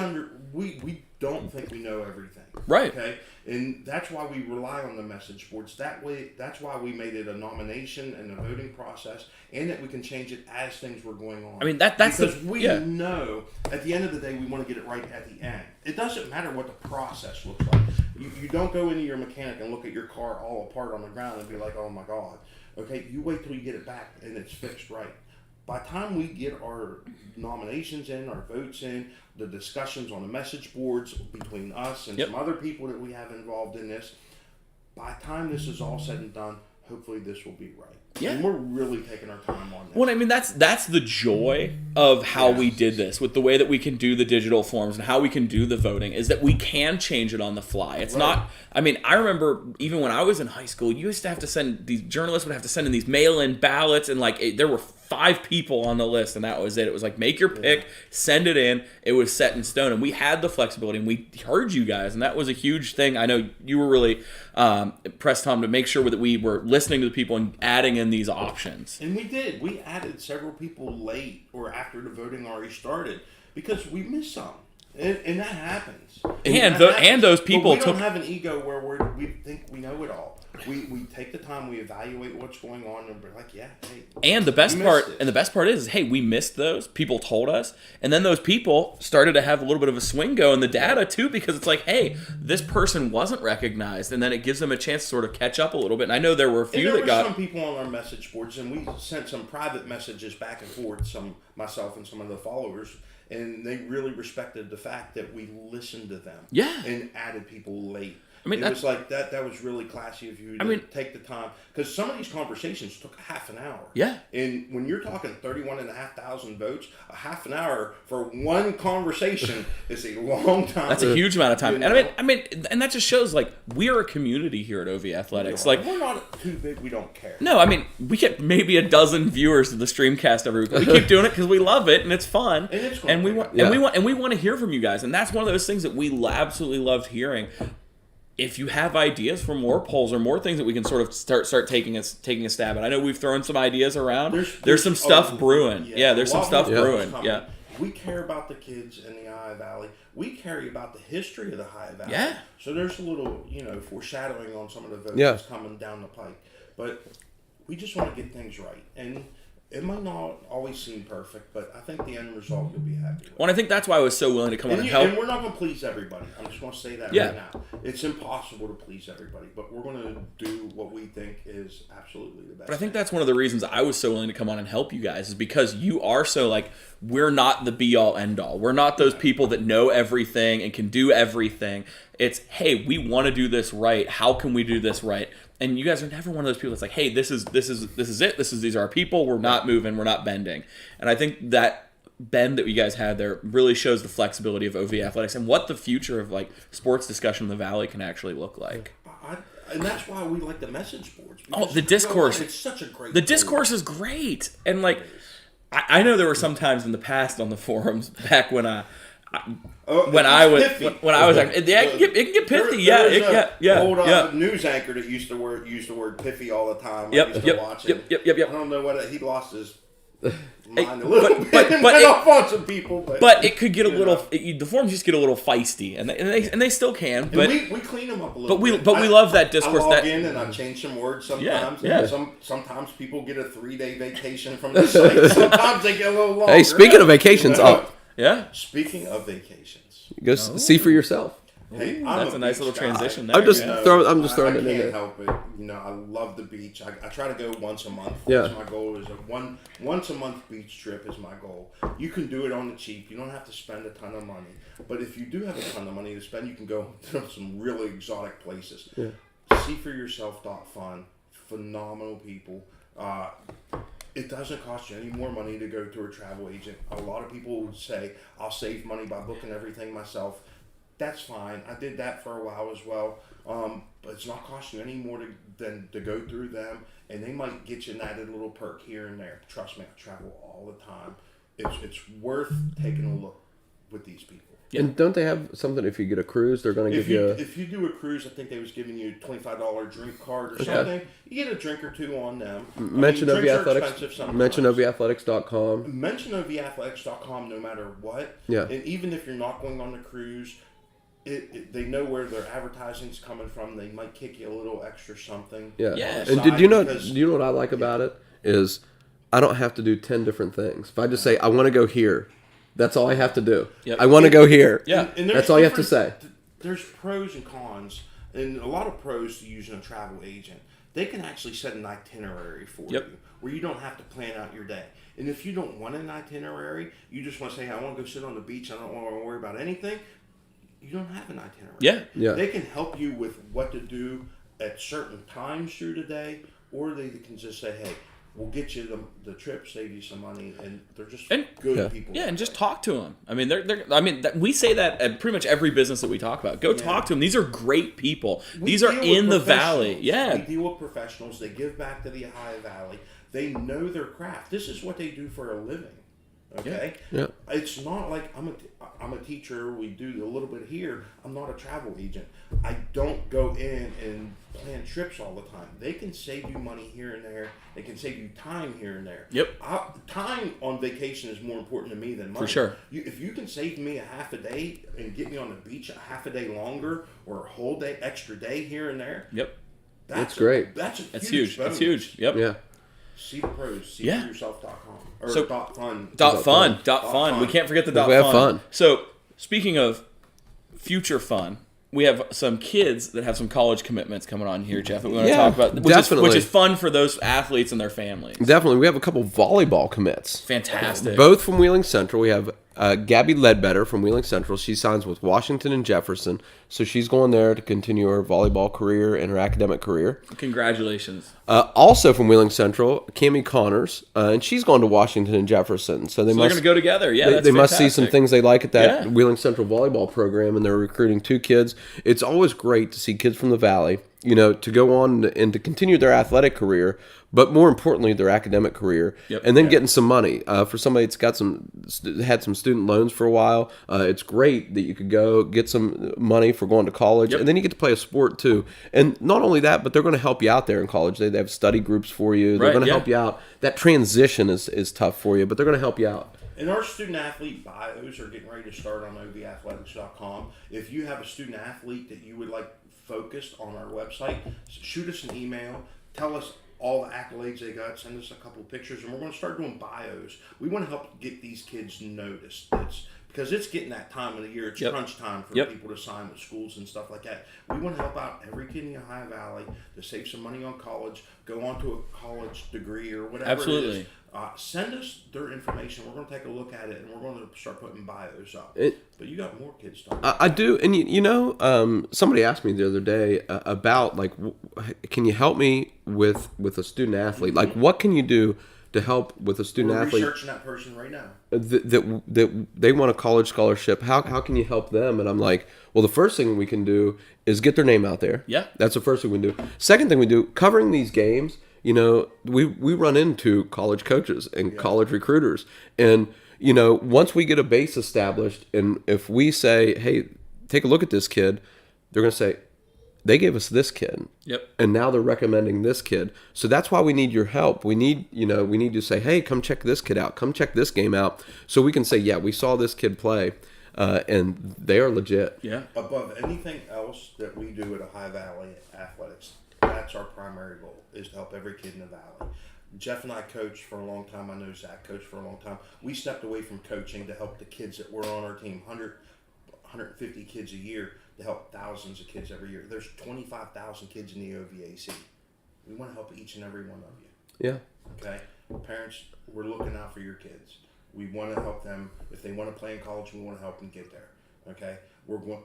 don't think we know everything. Right. Okay, and that's why we rely on the message boards. That way, that's why we made it a nomination and a voting process, and that we can change it as things were going on. I mean, that's because we know at the end of the day we want to get it right at the end. It doesn't matter what the process looks like. You don't go into your mechanic and look at your car all apart on the ground and be like, oh my God. Okay, you wait till you get it back and it's fixed right. By the time we get our nominations in, our votes in, the discussions on the message boards between us and some other people that we have involved in this, by the time this is all said and done, hopefully this will be right. Yeah. And we're really taking our time on this. Well, I mean, that's the joy of how we did this, with the way that we can do the digital forms and how we can do the voting, is that we can change it on the fly. It's not, I mean, I remember even when I was in high school, you used to have to send, these journalists would have to send in these mail-in ballots, and like there were 5 people on the list, and that was it. It was like, make your pick, send it in. It was set in stone, and we had the flexibility, and we heard you guys, and that was a huge thing. I know you were really pressed, Tom, to make sure that we were listening to the people and adding in these options. And we did. We added several people late or after the voting already started because we missed some. And that happens. And those people but we don't have an ego where we think we know it all. We take the time, we evaluate what's going on, and we're like, yeah, hey. And the best part is, hey, we missed those. People told us, and then those people started to have a little bit of a swing go in the data too, because it's like, hey, this person wasn't recognized, and then it gives them a chance to sort of catch up a little bit. And I know there were a few that got some people on our message boards, and we sent some private messages back and forth. Myself and some of the followers. And they really respected the fact that we listened to them. Yeah. And added people late. I mean, it was like that was really classy of you to take the time. Because some of these conversations took half an hour. Yeah. And when you're talking 31,500 votes, a half an hour for one conversation is a long time. That's a huge amount of time. You know? And I mean, and that just shows, like, we're a community here at OV Athletics. Like, we're not too big, we don't care. No, I mean, we get maybe a dozen viewers to the Streamcast every week. We keep doing it because we love it and it's fun. And we want to hear from you guys. And that's one of those things that we absolutely loved hearing. If you have ideas for more polls or more things that we can sort of start taking a stab at. I know we've thrown some ideas around. There's some stuff brewing. Yeah, there's some stuff brewing. Yeah. We care about the kids in the Ohio Valley. We care about the history of the Ohio Valley. Yeah. So there's a little, foreshadowing on some of the votes that's coming down the pike. But we just want to get things right. And it might not always seem perfect, but I think the end result you'll be happy with. Well, I think that's why I was so willing to come on and help. And we're not going to please everybody. I'm just going to say that right now. It's impossible to please everybody, but we're going to do what we think is absolutely the best. But I think that's one of the reasons I was so willing to come on and help you guys, is because you are so, like, we're not the be-all, end-all. We're not those people that know everything and can do everything. It's, hey, we want to do this right. How can we do this right? And you guys are never one of those people that's like, hey, this is it. These are our people. We're not moving. We're not bending. And I think that bend that you guys had there really shows the flexibility of OV Athletics and what the future of, like, sports discussion in the Valley can actually look like. And that's why we like the message boards. Oh, the discourse. It's such a great The discourse is great. And, like, I know there were some times in the past on the forums back when I was it can get pithy. Old news anchor that used the word pithy all the time. I don't know what he lost his mind a little bit. But it could get a little. The forums just get a little feisty, and they still can. But we clean them up a little. But we love that discourse. I log in and I change some words sometimes. Sometimes people get a 3-day vacation from the site. Sometimes they get a little longer. Hey, speaking of vacations, Speaking of vacations, go see for yourself. Hey, that's a nice little transition there. I'm just throwing it in there. I can't help it. I love the beach. I try to go once a month. Yeah. That's my goal. Is once a month beach trip is my goal. You can do it on the cheap. You don't have to spend a ton of money. But if you do have a ton of money to spend, you can go to some really exotic places. Yeah. See for yourself.fun. Phenomenal people. It doesn't cost you any more money to go to a travel agent. A lot of people would say, I'll save money by booking everything myself. That's fine. I did that for a while as well. But it's not costing you any more than to go through them. And they might get you an added little perk here and there. Trust me, I travel all the time. It's worth taking a look with these people. Yeah. And don't they have something, if you get a cruise, they're going to give you... If you do a cruise, I think they was giving you a $25 drink card or something. You get a drink or two on them. Mention OV Athletics. Mention OVathletics.com. Mention OVathletics.com no matter what. Yeah. And even if you're not going on the cruise, they know where their advertising's coming from. They might kick you a little extra something. Yeah. Yeah. And do you know what I like about it? Is I don't have to do 10 different things. If I just say, I want to go here, that's all I have to do. Yep. I want to go here. Yeah. And that's all you have to say. There's pros and cons, and a lot of pros to using a travel agent. They can actually set an itinerary for you, where you don't have to plan out your day. And if you don't want an itinerary, you just want to say, hey, I want to go sit on the beach, I don't want to worry about anything, you don't have an itinerary. Yeah. They can help you with what to do at certain times through the day, or they can just say, hey, we'll get you the trip, save you some money, and they're just good people. Yeah, and just talk to them. I mean, we say that at pretty much every business that we talk about. Go talk to them. These are great people. These are in the valley. Yeah, we deal with professionals. They give back to the Ohio Valley. They know their craft. This is what they do for a living. Okay. Yeah. It's not like I'm a teacher. We do a little bit here. I'm not a travel agent. I don't go in and plan trips all the time. They can save you money here and there. They can save you time here and there. Yep. Time on vacation is more important to me than money. For sure. If you can save me a half a day and get me on the beach a half a day longer or a whole day, extra day here and there. Yep. That's great. That's huge. bonus. That's huge. Yep. See the pros. SeeForYourself.com. Or So, .fun. .fun. We can't forget the We have .fun. fun. So, speaking of future fun, we have some kids that have some college commitments coming on here, Jeff, that we want to talk about, which is fun for those athletes and their families. Definitely. We have a couple volleyball commits. Fantastic. Both from Wheeling Central. We have Gabby Ledbetter from Wheeling Central. She signs with Washington and Jefferson, so she's going there to continue her volleyball career and her academic career. Congratulations. Also from Wheeling Central, Cammie Connors, and she's going to Washington and Jefferson. So they're going to go together. Yeah, they must see some fantastic. things they like at that Wheeling Central volleyball program, and they're recruiting 2 kids. It's always great to see kids from the Valley, to go on and to continue their athletic career, but more importantly, their academic career, and then getting some money. For somebody that's had some student loans for a while, it's great that you could go get some money for going to college, and then you get to play a sport too. And not only that, but they're going to help you out there in college. They have study groups for you. They're going to help you out. That transition is tough for you, but they're going to help you out. And our student-athlete bios are getting ready to start on OVathletics.com. If you have a student-athlete that you would like focused on our website, shoot us an email. Tell us all the accolades they got. Send us a couple of pictures, and we're going to start doing bios. We want to help get these kids noticed. Because it's getting that time of the year. It's crunch time for people to sign with schools and stuff like that. We want to help out every kid in the Ohio Valley to save some money on college, go on to a college degree or whatever it is. Send us their information. We're going to take a look at it, and we're going to start putting bios up. But you got more kids starting. I do. And, somebody asked me the other day about, can you help me with a student athlete? Like, what can you do to help with a student athlete? We're researching that person right now. That they want a college scholarship. How can you help them? And I'm like, well, the first thing we can do is get their name out there. Yeah. That's the first thing we do. Second thing we do, covering these games, we run into college coaches and college recruiters. And, once we get a base established, and if we say, hey, take a look at this kid, they're going to say, they gave us this kid. Yep. And now they're recommending this kid. So that's why we need your help. We need to say, hey, come check this kid out. Come check this game out. So we can say, yeah, we saw this kid play, and they are legit. Yeah. Above anything else that we do at Ohio Valley Athletics, that's our primary goal, is to help every kid in the Valley. Jeff and I coached for a long time. I know Zach coached for a long time. We stepped away from coaching to help the kids that were on our team, 150 kids a year, to help thousands of kids every year. There's 25,000 kids in the OVAC. We want to help each and every one of you. Yeah. Okay? Parents, we're looking out for your kids. We want to help them. If they want to play in college, we want to help them get there. Okay?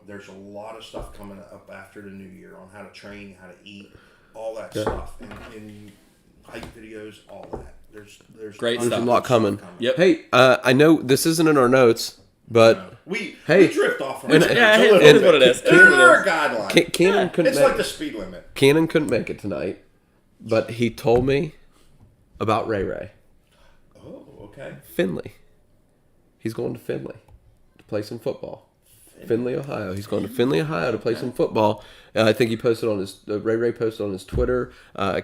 There's a lot of stuff coming up after the new year on how to train, how to eat, all that stuff. And hype videos, all that. There's great There's stuff. a lot coming. Yep. Hey, I know this isn't in our notes, but we hey, drift off from and- it. It is what it is. There are guidelines. Cannon couldn't It's make like the speed limit. Cannon couldn't make it tonight, but he told me about Ray. Oh, okay. Finley. He's going to Finley to play some football. Findlay, Ohio. He's going to Findlay, Ohio to play some football. I think he posted on his Ray posted on his Twitter.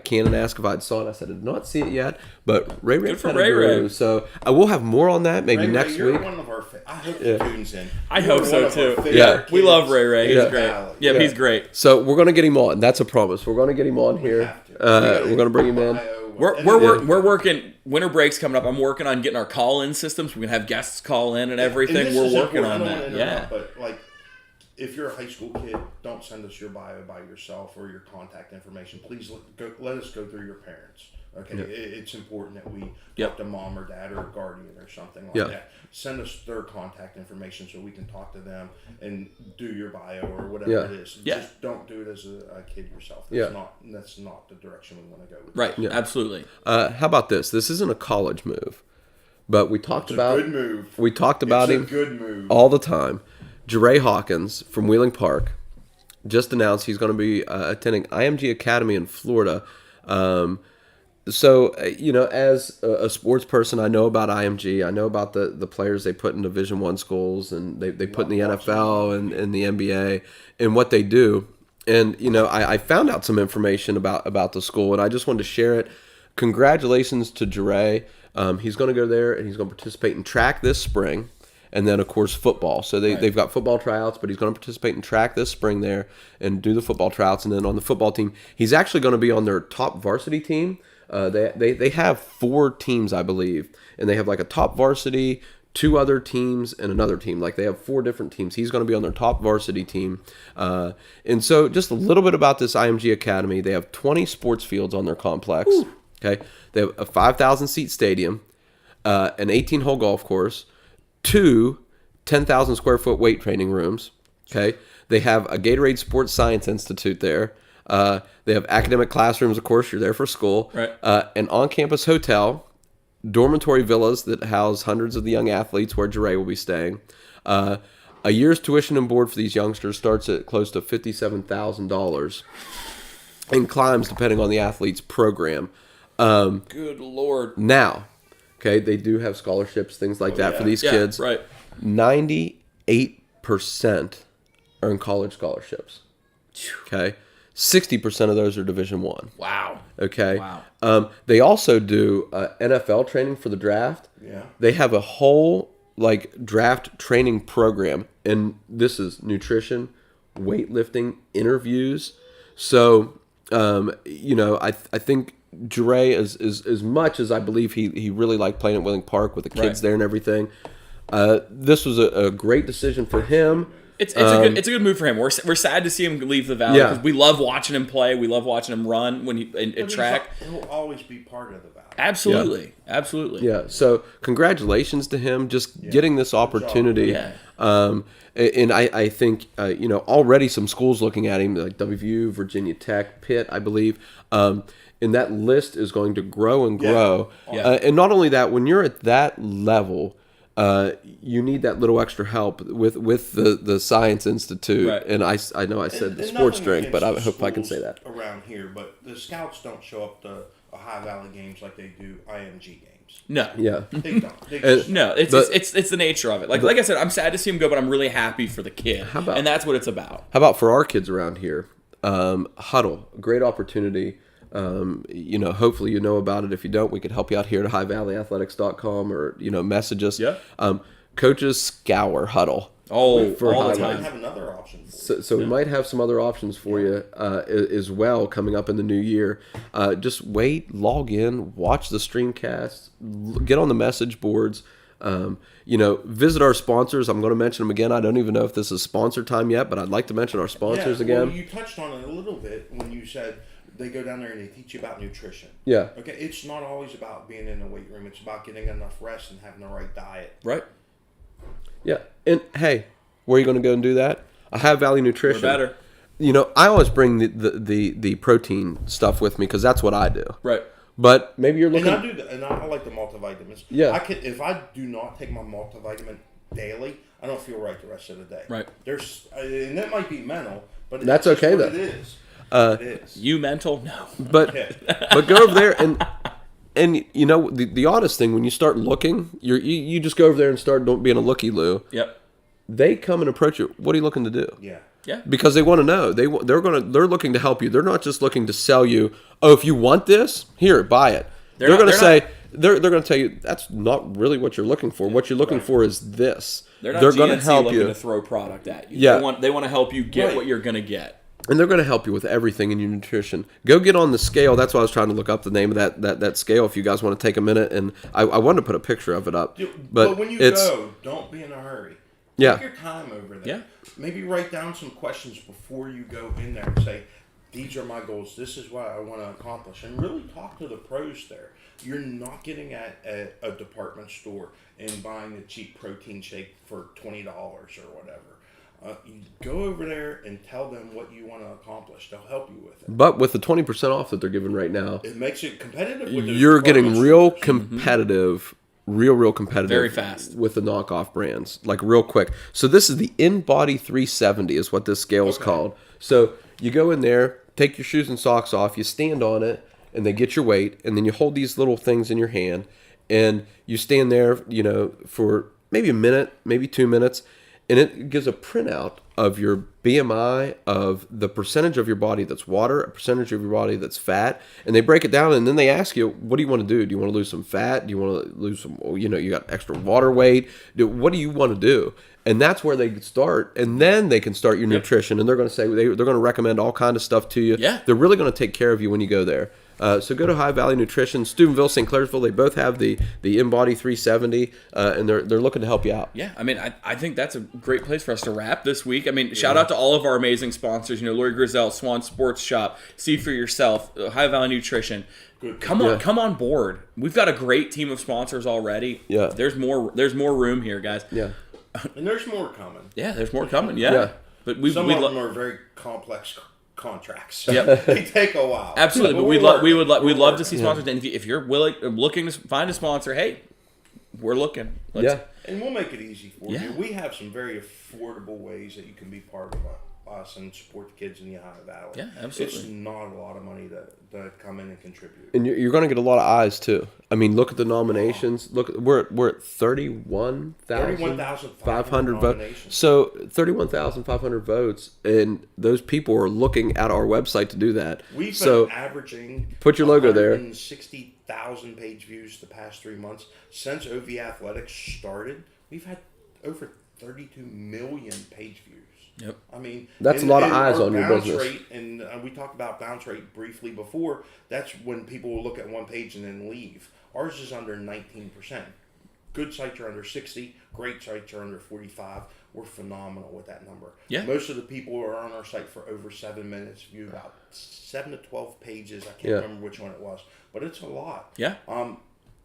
Cannon asked if I'd saw it. I said I did not see it yet, but Ray Good for Ray. So we'll have more on that maybe Ray, next you're week. one of our I hope he tunes in. I hope so too. Yeah. We love Ray. He's Yeah. great. Yeah, he's great. So we're gonna get him on. That's a promise. We're gonna get him on here. We're gonna bring him in. We're working. Winter break's coming up. I'm working on getting our call-in systems. We're gonna have guests call in and everything. We're working on that. Yeah. But like, if you're a high school kid, don't send us your bio by yourself or your contact information. Please let us go through your parents. Okay, it's important that we talk to mom or dad or a guardian or something like that. Send us their contact information so we can talk to them and do your bio or whatever it is. Just don't do it as a kid yourself. That's not the direction we want to go with. Right. Yeah. Absolutely. How about this? This isn't a college move, but we talked about. It's a good move. We talked about him. It's a good move all the time. Jeray Hawkins from Wheeling Park just announced he's going to be attending IMG Academy in Florida. So, as a sports person, I know about IMG. I know about the players they put in Division I schools and they put in the NFL and the NBA and what they do. And, I found out some information about the school, and I just wanted to share it. Congratulations to Jeray. He's going to go there, and he's going to participate in track this spring. And then, of course, football. So they've got football tryouts, but he's going to participate in track this spring there and do the football tryouts. And then on the football team, he's actually going to be on their top varsity team. They have 4 teams, I believe. And they have like a top varsity, 2 other teams, and another team. Like they have 4 different teams. He's going to be on their top varsity team. And so just a little bit about this IMG Academy. They have 20 sports fields on their complex. Ooh. Okay. They have a 5,000-seat stadium, an 18-hole golf course, 2 10,000-square-foot weight training rooms. Okay, they have a Gatorade Sports Science Institute there. They have academic classrooms, of course. You're there for school. Right. An on-campus hotel, dormitory villas that house hundreds of the young athletes where Jeray will be staying. A year's tuition and board for these youngsters starts at close to $57,000 and climbs depending on the athlete's program. Good Lord. Now, okay, they do have scholarships, things like that for these kids. Right. 98% are in college scholarships. Okay. 60% of those are Division I. Wow. Okay. Wow. They also do NFL training for the draft. Yeah. They have a whole draft training program, and this is nutrition, weightlifting, interviews. So, I think Jeray, as much as I believe he really liked playing at Wheeling Park with the kids there and everything, this was a great decision for him. It's a good move for him. We're sad to see him leave the Valley because we love watching him play. We love watching him run when he at track. He'll always be part of the Valley. Absolutely, absolutely. Yeah. So congratulations to him just getting this opportunity. Yeah. And I think already some schools looking at him like WVU, Virginia Tech, Pitt, I believe. And that list is going to grow and grow. Yeah. And not only that, when you're at that level, you need that little extra help with the Science Institute. Right. And I know I said the sports drink, but I hope I can say that. Around here, but the scouts don't show up to Ohio Valley games like they do IMG games. No. Yeah. They don't. No, it's the nature of it. Like I said, I'm sad to see him go, but I'm really happy for the kid. And that's what it's about. How about for our kids around here? Huddle, great opportunity. Hopefully you know about it. If you don't, we could help you out here at highvalleyathletics.com or, message us. Yeah. Coaches scour Huddle. Oh, for all the We time. might have another option for you. So we might have some other options for you as well coming up in the new year. Just wait, log in, watch the STREAMcast, get on the message boards. Visit our sponsors. I'm going to mention them again. I don't even know if this is sponsor time yet, but I'd like to mention our sponsors again. Well, you touched on it a little bit when you said they go down there and they teach you about nutrition. Yeah. Okay, it's not always about being in the weight room. It's about getting enough rest and having the right diet. Right. Yeah. And hey, where are you going to go and do that? Ohio Valley Nutrition. We're better. I always bring the protein stuff with me because that's what I do. Right. But maybe you're looking. And I do that, and I like the multivitamins. Yeah. If I do not take my multivitamin daily, I don't feel right the rest of the day. Right. And that might be mental, but that's okay though. It is. It is. You mental? No. But go over there and the oddest thing when you start looking, you just go over there and start being a looky-loo. Yep. they come and approach you. What are you looking to do? Yeah. Yeah. Because they want to know. They're looking to help you. They're not just looking to sell you. Oh, if you want this, here, buy it. They're going to say they're going to tell you that's not really what you're looking for. What you're looking for is this. They're not going to help looking you to throw product at you. Yeah. They want to help you get what you're going to get. And they're going to help you with everything in your nutrition. Go get on the scale. That's why I was trying to look up the name of that scale. If you guys want to take a minute, and I wanted to put a picture of it up. But when you go, don't be in a hurry. Yeah. Take your time over there. Yeah. Maybe write down some questions before you go in there and say, these are my goals. This is what I want to accomplish. And really talk to the pros there. You're not getting at a department store and buying a cheap protein shake for $20 or whatever. You go over there and tell them what you want to accomplish. They'll help you with it. But with the 20% off that they're giving right now, It makes it competitive with those you're getting department real stores. competitive. Real competitive. Very fast. With the knockoff brands. Like real quick. So this is the InBody 370 is what this scale is called. So you go in there, take your shoes and socks off, you stand on it, and they get your weight, and then you hold these little things in your hand, and you stand there, for maybe a minute, maybe 2 minutes, and it gives a printout of your BMI, of the percentage of your body that's water, a percentage of your body that's fat, and they break it down, and then they ask you, what do you want to do? Do you want to lose some fat? Do you want to lose some, you got extra water weight? What do you want to do? And that's where they start, and then they can start your nutrition, and they're going to say, they're going to recommend all kind of stuff to you. Yeah. They're really going to take care of you when you go there. So go to High Valley Nutrition, Steubenville, St. Clairsville. They both have the InBody 370, and they're looking to help you out. Yeah, I mean, I think that's a great place for us to wrap this week. I mean, shout out to all of our amazing sponsors. Lori Grizel, Swan Sports Shop, See For Yourself, High Valley Nutrition. Come on board. We've got a great team of sponsors already. Yeah. There's more room here, guys. Yeah. And there's more coming. Yeah, there's more coming. Yeah. Yeah. But Some of them are very complex contracts. Yep. They take a while. Absolutely, but we'd love to see sponsors. And if you're looking to find a sponsor, hey, we're looking. And we'll make it easy for Yeah. you. We have some very affordable ways that you can be part of us and support the kids in the Ohio Valley. Yeah, absolutely. It's not a lot of money to come in and contribute. And you're going to get a lot of eyes too. I mean, look at the nominations. Look, we're at 31,500 votes. nominations. So 31,500 votes, and those people are looking at our website to do that. We've so been averaging put your logo there. 160,000 page views the past 3 months. Since OV Athletics started, we've had over 32 million page views. Yep. I mean, That's a lot of eyes our on your bounce business. Rate, and we talked about bounce rate briefly before. That's when people will look at one page and then leave. Ours is under 19%. Good sites are under 60. Great sites are under 45. We're phenomenal with that number. Yeah. Most of the people who are on our site for over 7 minutes view about 7 to 12 pages. I can't remember which one it was, but it's a lot. Yeah.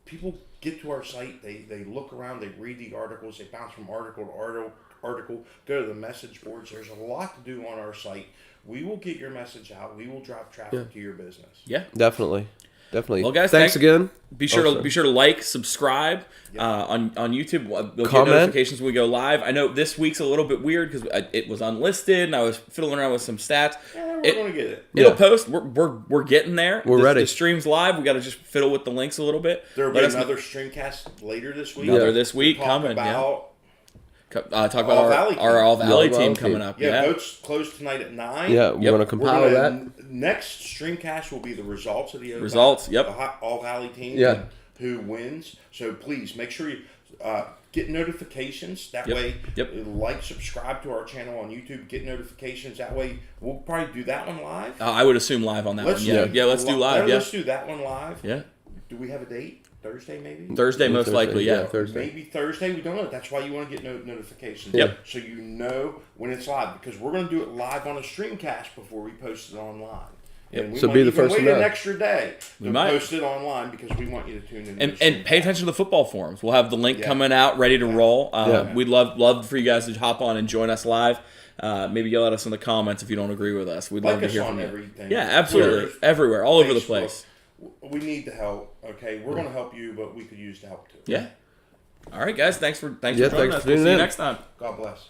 People get to our site. They look around. They read the articles. They bounce from article to article, go to the message boards. There's a lot to do on our site. We will get your message out. We will drive traffic to your business. Yeah. Definitely. Well, guys, thanks again. Be sure to like, subscribe on YouTube. You'll get Comment. notifications when we go live. I know this week's a little bit weird because it was unlisted, and I was fiddling around with some stats. Yeah, we're going to get it. It'll post. We're getting there. We're ready. The stream's live. We got to just fiddle with the links a little bit. There will be another Streamcast later this week. This week coming. About talk about our All Valley team coming up. Yeah, votes close tonight at 9. Yeah, we're going to compile that. Next Streamcast will be the results of the All Valley team. Yeah. Who wins? So please make sure you get notifications. That way, like, subscribe to our channel on YouTube. Get notifications. That way, we'll probably do that one live. I would assume live on that one. Yeah, let's do live. Let's do that one live. Yeah. Do we have a date? Thursday, maybe? Thursday, most likely, yeah. Thursday. Maybe Thursday. We don't know. That's why you want to get notifications. Yep. So you know when it's live. Because we're going to do it live on a Streamcast before we post it online. Yep. And we So might be the even first to wait know. an extra day We to might. post it online because we want you to tune in. And pay attention to the football forums. We'll have the link coming out, ready to roll. We'd love for you guys to hop on and join us live. Maybe yell at us in the comments if you don't agree with us. We'd love to hear from you. Everything. Yeah, absolutely. Twitter, Everywhere, all over the Facebook. place. We need the help. Okay, we're going to help you, but we could use the help too. Yeah. All right, guys. Thanks for joining us. thanks for We'll tuning see you in. next time. God bless.